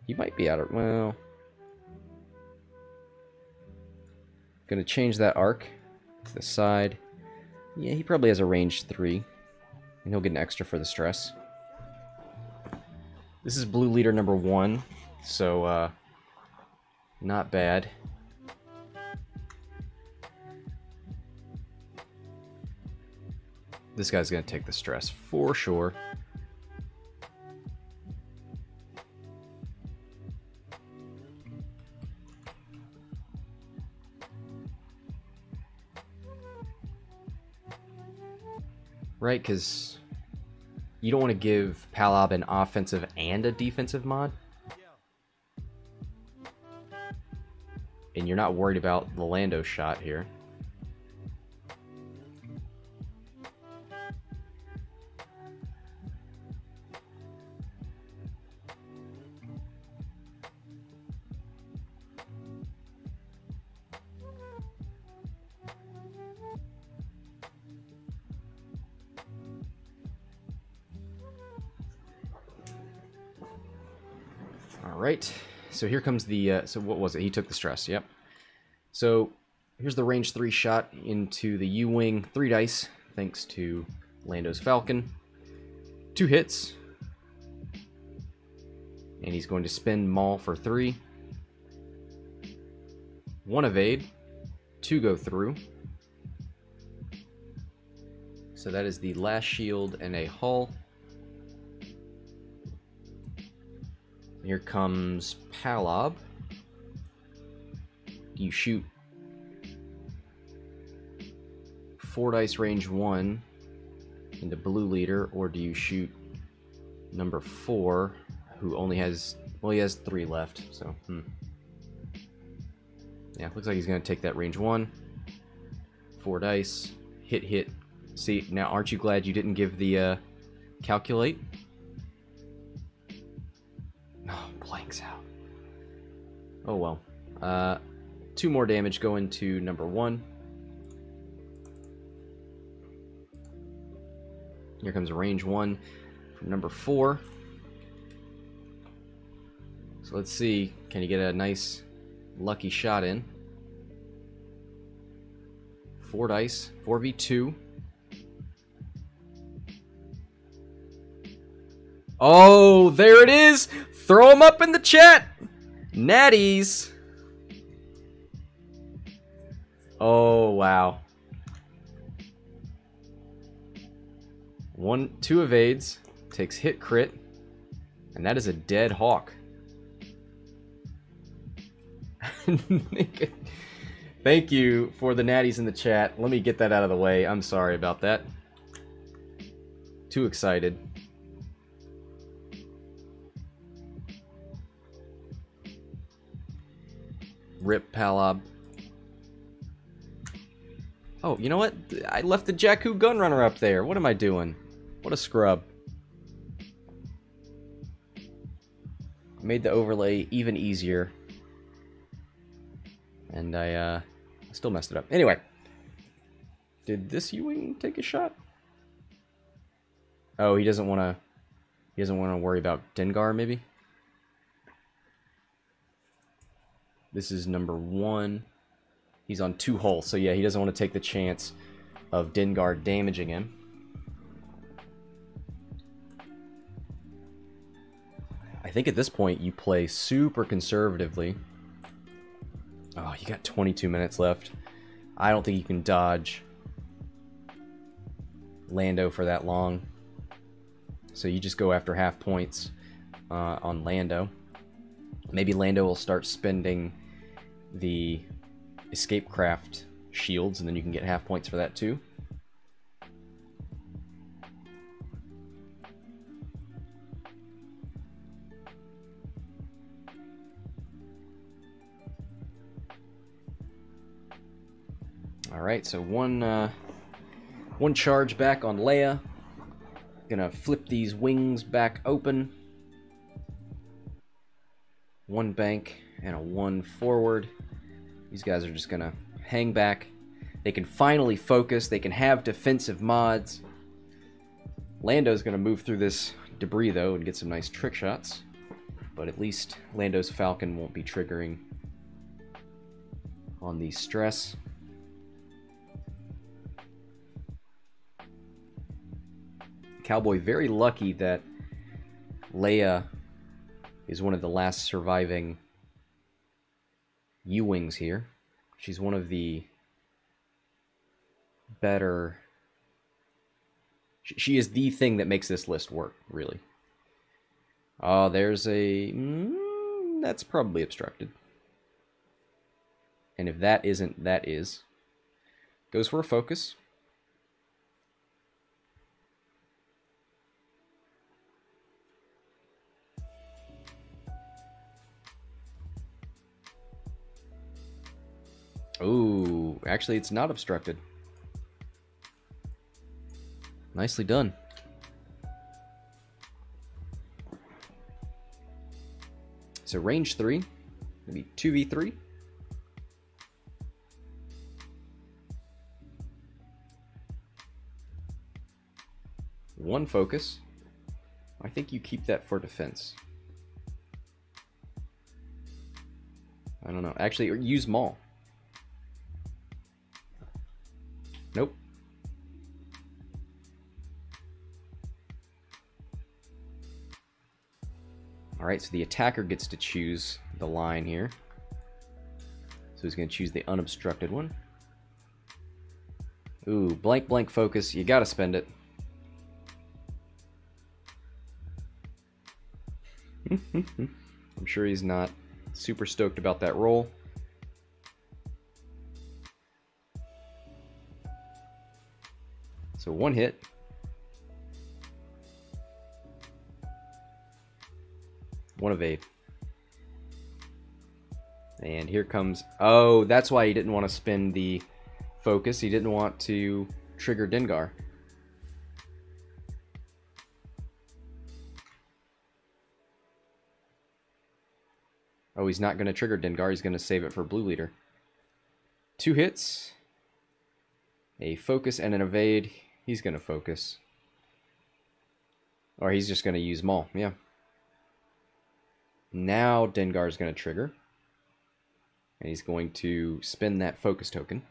[SPEAKER 1] He might be out of... well... gonna change that arc to the side. Yeah, he probably has a range 3. And he'll get an extra for the stress. This is blue leader number 1. So, not bad. This guy's gonna take the stress for sure. Right, because you don't want to give Palob an offensive and a defensive mod. And you're not worried about the Lando shot here. Alright, so here comes the, so what was it? He took the stress, yep. So, here's the range 3 shot into the U-Wing, 3 dice, thanks to Lando's Falcon. 2 hits. And he's going to spin Maul for 3. 1 evade. 2 go through. So that is the last shield and a hull. Here comes Palob. You shoot 4 dice range 1 into blue leader, or do you shoot number 4, who only has, well, he has 3 left, so, yeah, looks like he's going to take that range 1. 4 dice. Hit, hit. See, now aren't you glad you didn't give the, calculate? Oh, blanks out. Oh, well. 2 more damage going to number 1. Here comes range 1 from number 4. So let's see, can you get a nice lucky shot in? 4 dice, 4v2. Oh, there it is! Throw them up in the chat! Natties! Oh, wow. 2 evades, takes hit crit, and that is a dead hawk. Thank you for the natties in the chat. Let me get that out of the way. I'm sorry about that. Too excited. Rip Palob. Oh, you know what? I left the Jakku Gunrunner up there. What am I doing? What a scrub. Made the overlay even easier. And I still messed it up. Anyway. Did this U-Wing take a shot? Oh, he doesn't want to worry about Dengar, maybe? This is number 1. He's on 2 hulls, so yeah, he doesn't want to take the chance of Dengar damaging him. I think at this point you play super conservatively. Oh, you got 22 minutes left. I don't think you can dodge Lando for that long. So you just go after half points on Lando. Maybe Lando will start spending the escape craft shields, and then you can get half points for that too. Alright, so one charge back on Leia. Gonna flip these wings back open. 1 bank and a 1 forward. These guys are just gonna hang back. They can finally focus. They can have defensive mods. Lando's gonna move through this debris though and get some nice trick shots. But at least Lando's Falcon won't be triggering on the stress. Cowboy very lucky that Leia is one of the last surviving U-Wings here. She's one of the better... She is the thing that makes this list work, really. Oh, there's a... that's probably obstructed. And if that isn't, that is. Goes for a focus. Ooh, actually it's not obstructed. Nicely done. So range 3, maybe 2v3. One focus. I think you keep that for defense. I don't know. Actually, use Maul. Nope. Alright, so the attacker gets to choose the line here. So he's going to choose the unobstructed one. Ooh, blank, blank focus. You gotta spend it. I'm sure he's not super stoked about that roll. So one hit. One evade. And here comes... Oh, that's why he didn't want to spin the focus. He didn't want to trigger Dengar. Oh, he's not going to trigger Dengar. He's going to save it for Blue Leader. 2 hits. A focus and an evade. He's going to focus. Or he's just going to use Maul. Yeah. Now Dengar's going to trigger. And he's going to spin that focus token.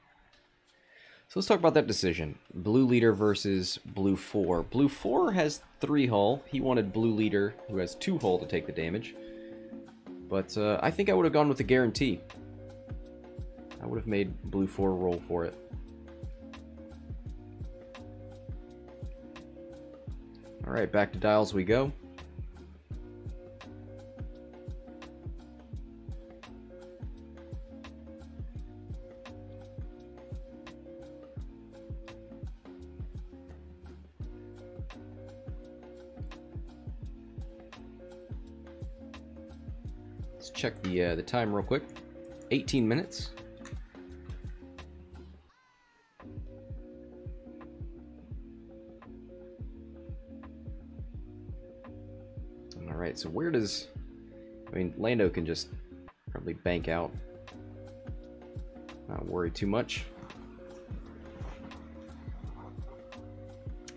[SPEAKER 1] So let's talk about that decision. Blue Leader versus Blue 4. Blue 4 has 3 hull. He wanted Blue Leader, who has 2 hull, to take the damage. But I think I would have gone with the guarantee. I would have made Blue 4 roll for it. Alright, back to dials we go. Let's check the time real quick. 18 minutes. Alright, so where does... I mean, Lando can just probably bank out. Not worry too much.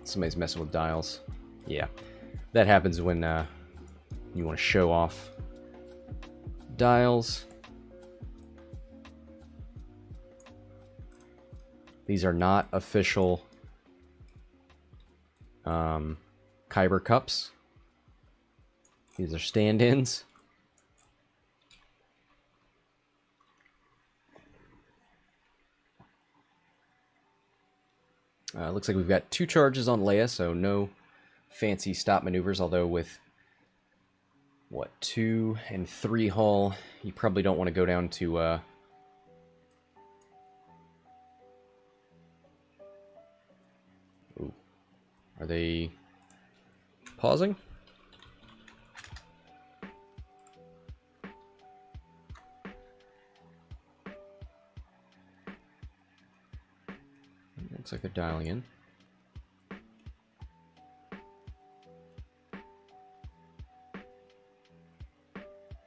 [SPEAKER 1] Somebody's messing with dials. Yeah, that happens when you want to show off dials. These are not official Kyber cups. These are stand-ins. Looks like we've got 2 charges on Leia, so no fancy stop maneuvers, although with what, 2 and 3 hull, you probably don't want to go down to ooh. Are they pausing? Looks like they're dialing in.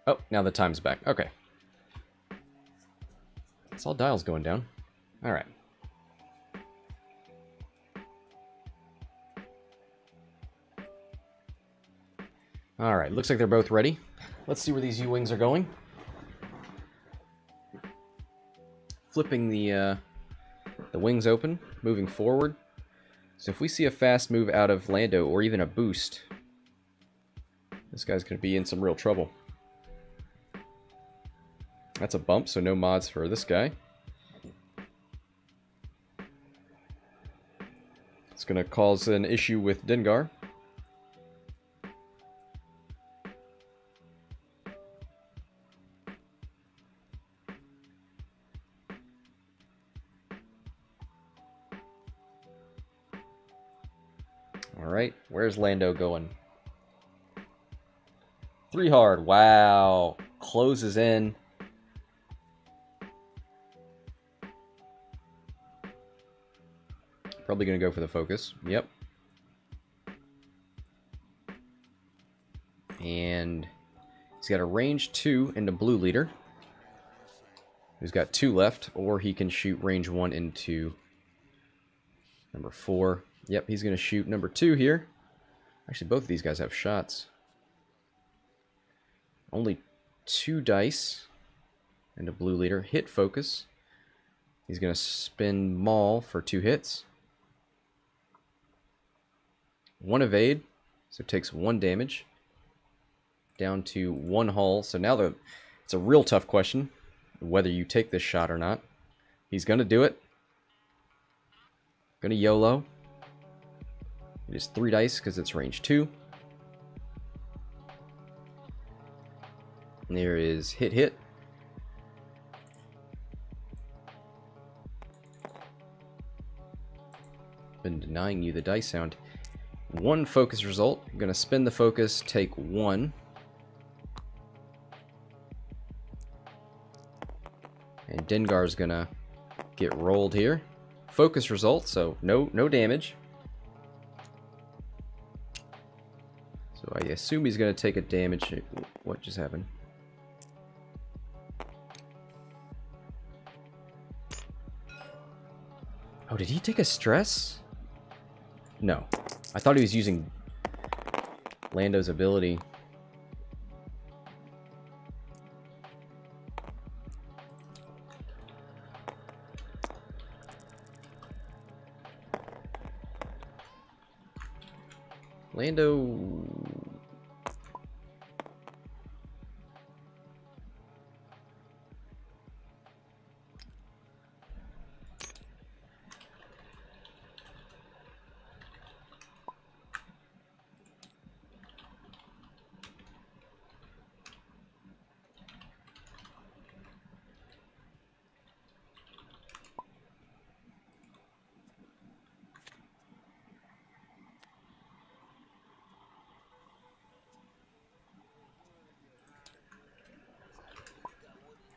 [SPEAKER 1] Oh, now the time's back. Okay. It's all dials going down. Alright. Alright, looks like they're both ready. Let's see where these U-Wings are going. Flipping the wings open, moving forward. So if we see a fast move out of Lando, or even a boost, this guy's going to be in some real trouble. That's a bump, so no mods for this guy. It's going to cause an issue with Dengar. Alright, where's Lando going? 3 hard, wow. Closes in. Probably going to go for the focus. Yep. And he's got a range 2 into Blue Leader. He's got 2 left, or he can shoot range 1 into number 4. Yep, he's going to shoot number 2 here. Actually, both of these guys have shots. Only 2 dice. into blue leader. Hit focus. He's going to spin maul for 2 hits. 1 evade, so it takes 1 damage. Down to 1 hull. So now it's a real tough question whether you take this shot or not. He's going to do it. Going to YOLO. It is 3 dice because it's range 2. And there is hit, hit. Been denying you the dice sound. 1 focus result. I'm going to spin the focus, take 1. And Dengar's going to get rolled here. Focus result, so no damage. So I assume he's going to take a damage. What just happened? Oh, did he take a stress? No. I thought he was using Lando's ability. Lando...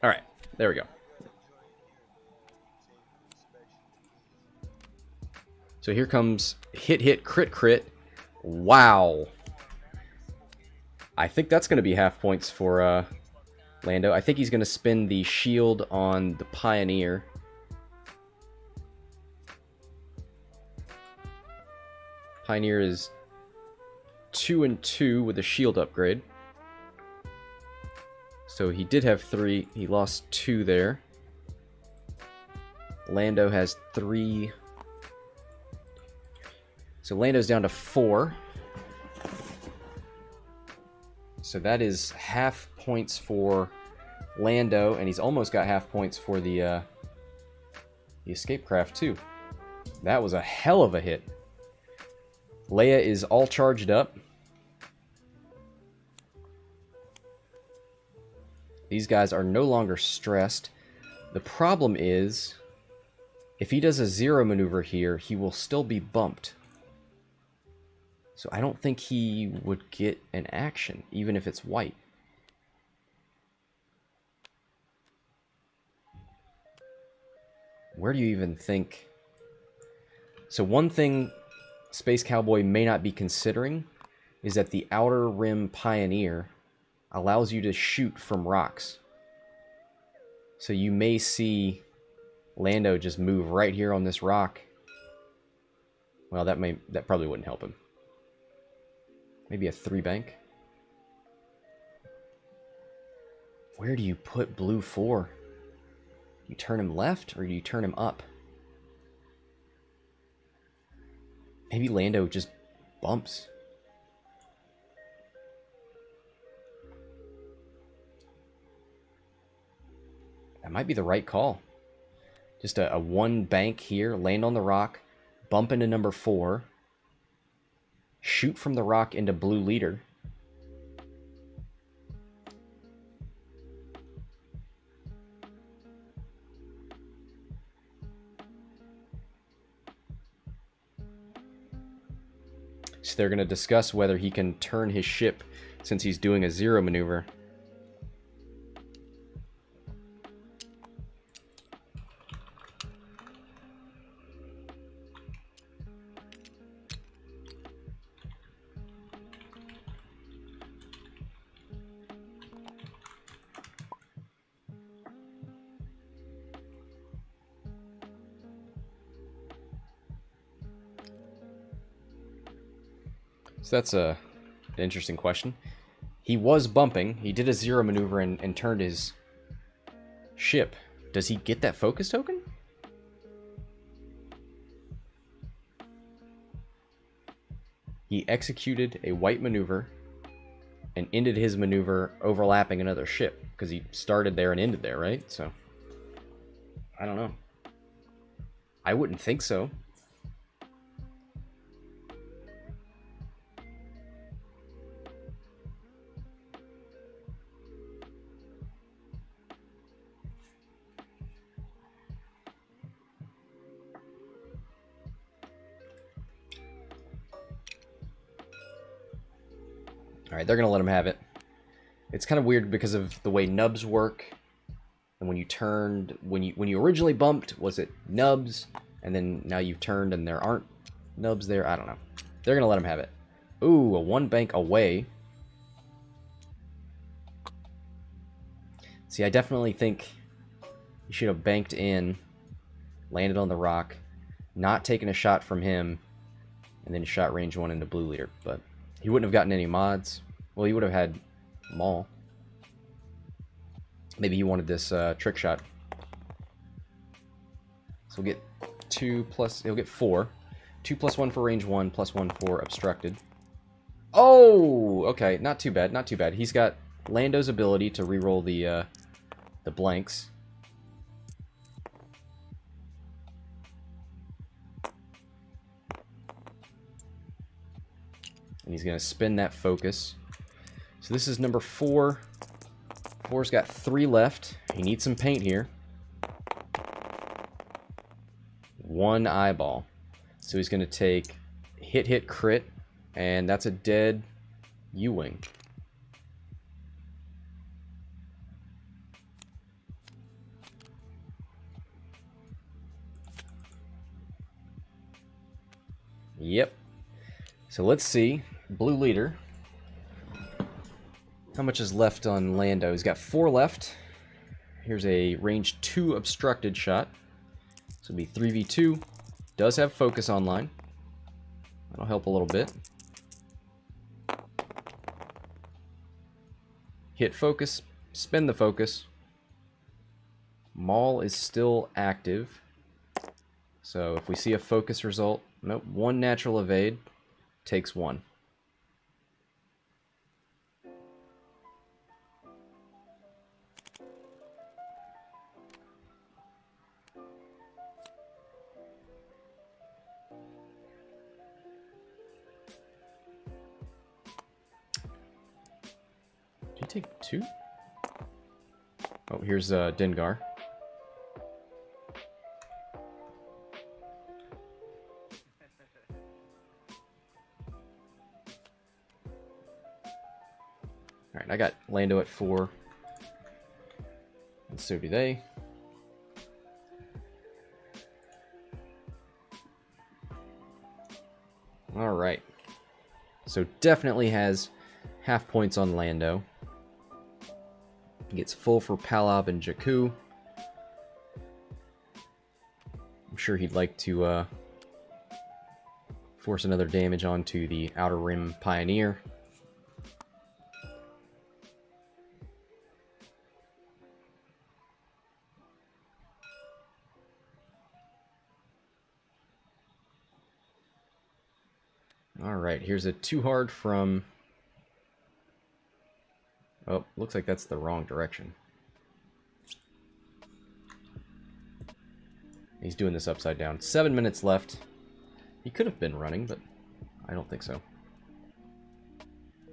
[SPEAKER 1] Alright, there we go. So here comes hit, hit, crit, crit. Wow. I think that's going to be half points for Lando. I think he's going to spin the shield on the Pioneer. Pioneer is 2 and 2 with a shield upgrade. So he did have 3. He lost 2 there. Lando has 3. So Lando's down to 4. So that is half points for Lando, and he's almost got half points for the escape craft too. That was a hell of a hit. Leia is all charged up. These guys are no longer stressed. The problem is, if he does a 0 maneuver here, he will still be bumped. So I don't think he would get an action, even if it's white. Where do you even think... So one thing SpaceCowboy may not be considering is that the Outer Rim Pioneer allows you to shoot from rocks. So you may see Lando just move right here on this rock. Well, that probably wouldn't help him. Maybe a 3 bank. Where do you put blue 4? Do you turn him left or do you turn him up? Maybe Lando just bumps. That might be the right call. Just a 1 bank here, land on the rock, bump into number 4, shoot from the rock into blue leader. So they're going to discuss whether he can turn his ship since he's doing a 0 maneuver. So that's an interesting question. He was bumping. He did a 0 maneuver and turned his Ship. Does he get that focus token? He executed a white maneuver and ended his maneuver overlapping another ship, because he started there and ended there, right? So, I don't know. I wouldn't think so. Alright, they're going to let him have it. It's kind of weird because of the way nubs work. And when you turned, when you originally bumped, was it nubs? And then now you've turned and there aren't nubs there? I don't know. They're going to let him have it. Ooh, a one bank away. See, I definitely think you should have banked in, landed on the rock, not taken a shot from him, and then shot range 1 into blue leader. But he wouldn't have gotten any mods. Well, he would have had Maul. Maybe he wanted this trick shot. So we'll get 2 plus... He'll get 4. 2 plus 1 for range 1, plus 1 for obstructed. Oh! Okay, not too bad, not too bad. He's got Lando's ability to reroll the blanks. And he's going to spin that focus. So this is number 4. 4's got 3 left. He needs some paint here. 1 eyeball. So he's going to take hit, hit, crit. And that's a dead U-wing. Yep. So let's see. Blue leader. How much is left on Lando? He's got 4 left. Here's a range 2 obstructed shot. So it'll be 3v2. Does have focus online. That'll help a little bit. Hit focus. Spin the focus. Maul is still active. So if we see a focus result, nope, 1 natural evade takes 1. Did you take 2? Oh, here's Dengar. Alright, I got Lando at 4. And so do they. Alright. So definitely has half points on Lando. He gets full for Palob and Jakku. I'm sure he'd like to force another damage onto the Outer Rim Pioneer. Alright, here's a 2 hard from... Oh, looks like that's the wrong direction. He's doing this upside down. 7 minutes left. He could have been running, but I don't think so.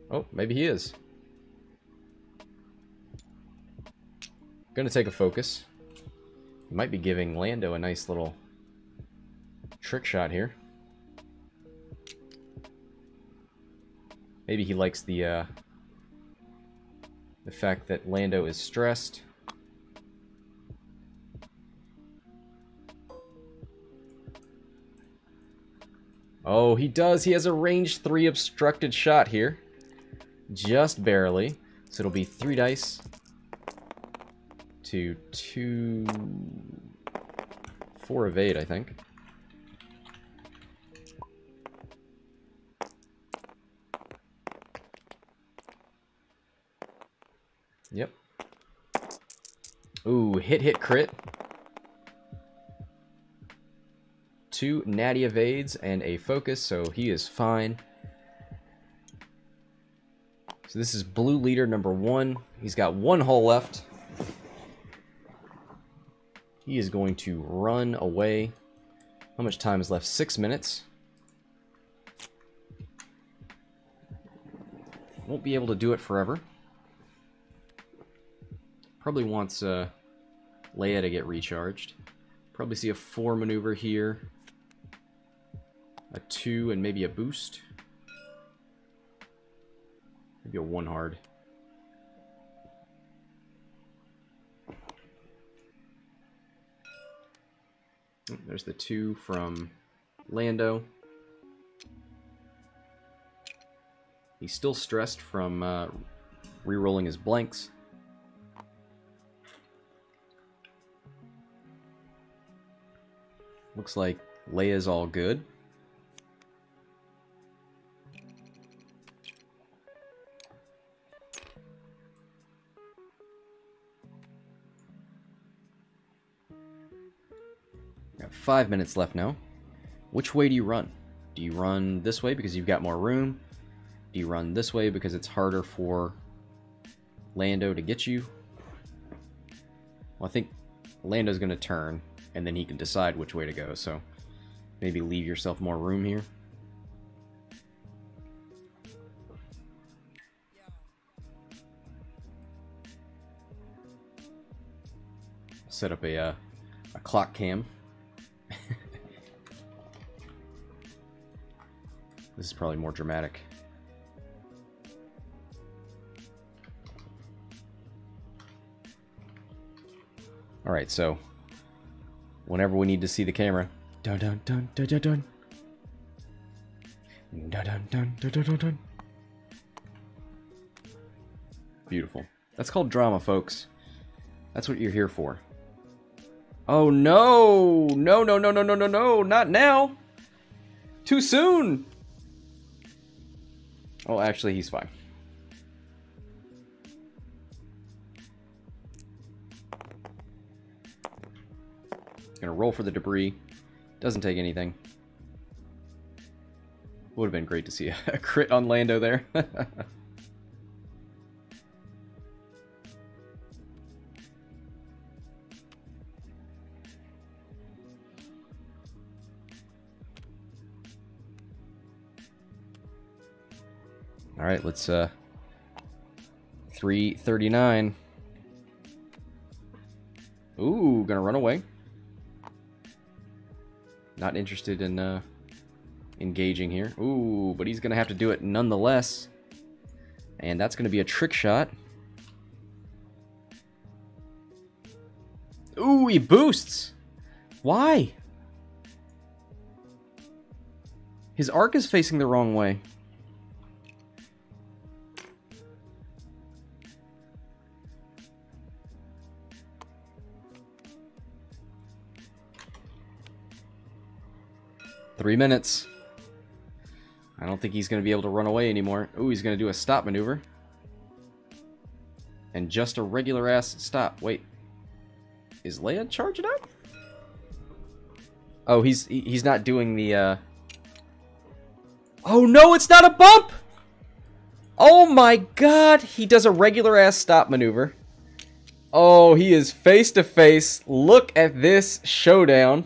[SPEAKER 1] Oh, maybe he is. Gonna take a focus. He might be giving Lando a nice little trick shot here. Maybe he likes the fact that Lando is stressed. Oh, he does. He has a range 3 obstructed shot here. Just barely. So it'll be 3 dice to 2... 4 evade, I think. Yep. Ooh, hit, crit. 2 natty evades and a focus, so he is fine. So this is blue leader number 1. He's got 1 hull left. He is going to run away. How much time is left? 6 minutes. Won't be able to do it forever. Probably wants Leia to get recharged. Probably see a 4 maneuver here. A 2 and maybe a boost. Maybe a 1 hard. There's the 2 from Lando. He's still stressed from re-rolling his blanks. Looks like Leia's all good. Got 5 minutes left now. Which way do you run? Do you run this way because you've got more room? Do you run this way because it's harder for Lando to get you? Well, I think Lando's going to turn, and then he can decide which way to go, so maybe leave yourself more room here. Set up a clock cam. This is probably more dramatic. Alright, so whenever we need to see the camera. Dun dun dun dun dun dun. Dun dun dun dun dun dun dun. Beautiful. That's called drama, folks. That's what you're here for. Oh no! No, no, no, no, no, no, no! Not now! Too soon! Oh, actually, he's fine. Gonna roll for the debris. Doesn't take anything. Would have been great to see a crit on Lando there. All right, let's 339. Ooh, gonna run away. Not interested in engaging here. Ooh, but he's gonna have to do it nonetheless. And that's gonna be a trick shot. Ooh, he boosts! Why? His arc is facing the wrong way. Three minutes. I don't think he's going to be able to run away anymore. Ooh, he's going to do a stop maneuver. And just a regular ass stop. Wait. Is Leia charging up? Oh, he's not doing the Oh no, it's not a bump! Oh my god, he does a regular ass stop maneuver. Oh, he is face to face. Look at this showdown.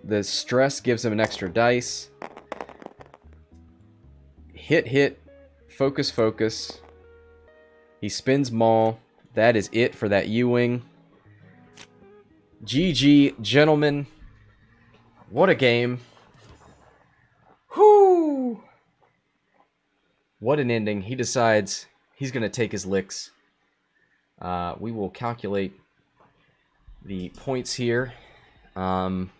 [SPEAKER 1] The stress gives him an extra dice. Hit, hit. Focus, focus. He spins Maul. That is it for that U-Wing. GG, gentlemen. What a game. Whoo! What an ending. He decides he's going to take his licks. We will calculate the points here. And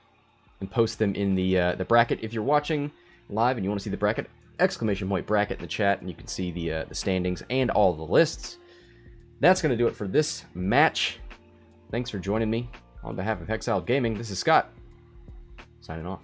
[SPEAKER 1] post them in the bracket. If you're watching live and you want to see the bracket, exclamation point bracket in the chat, and you can see the standings and all the lists. That's going to do it for this match. Thanks for joining me. On behalf of Hexiled Gaming, this is Scott, signing off.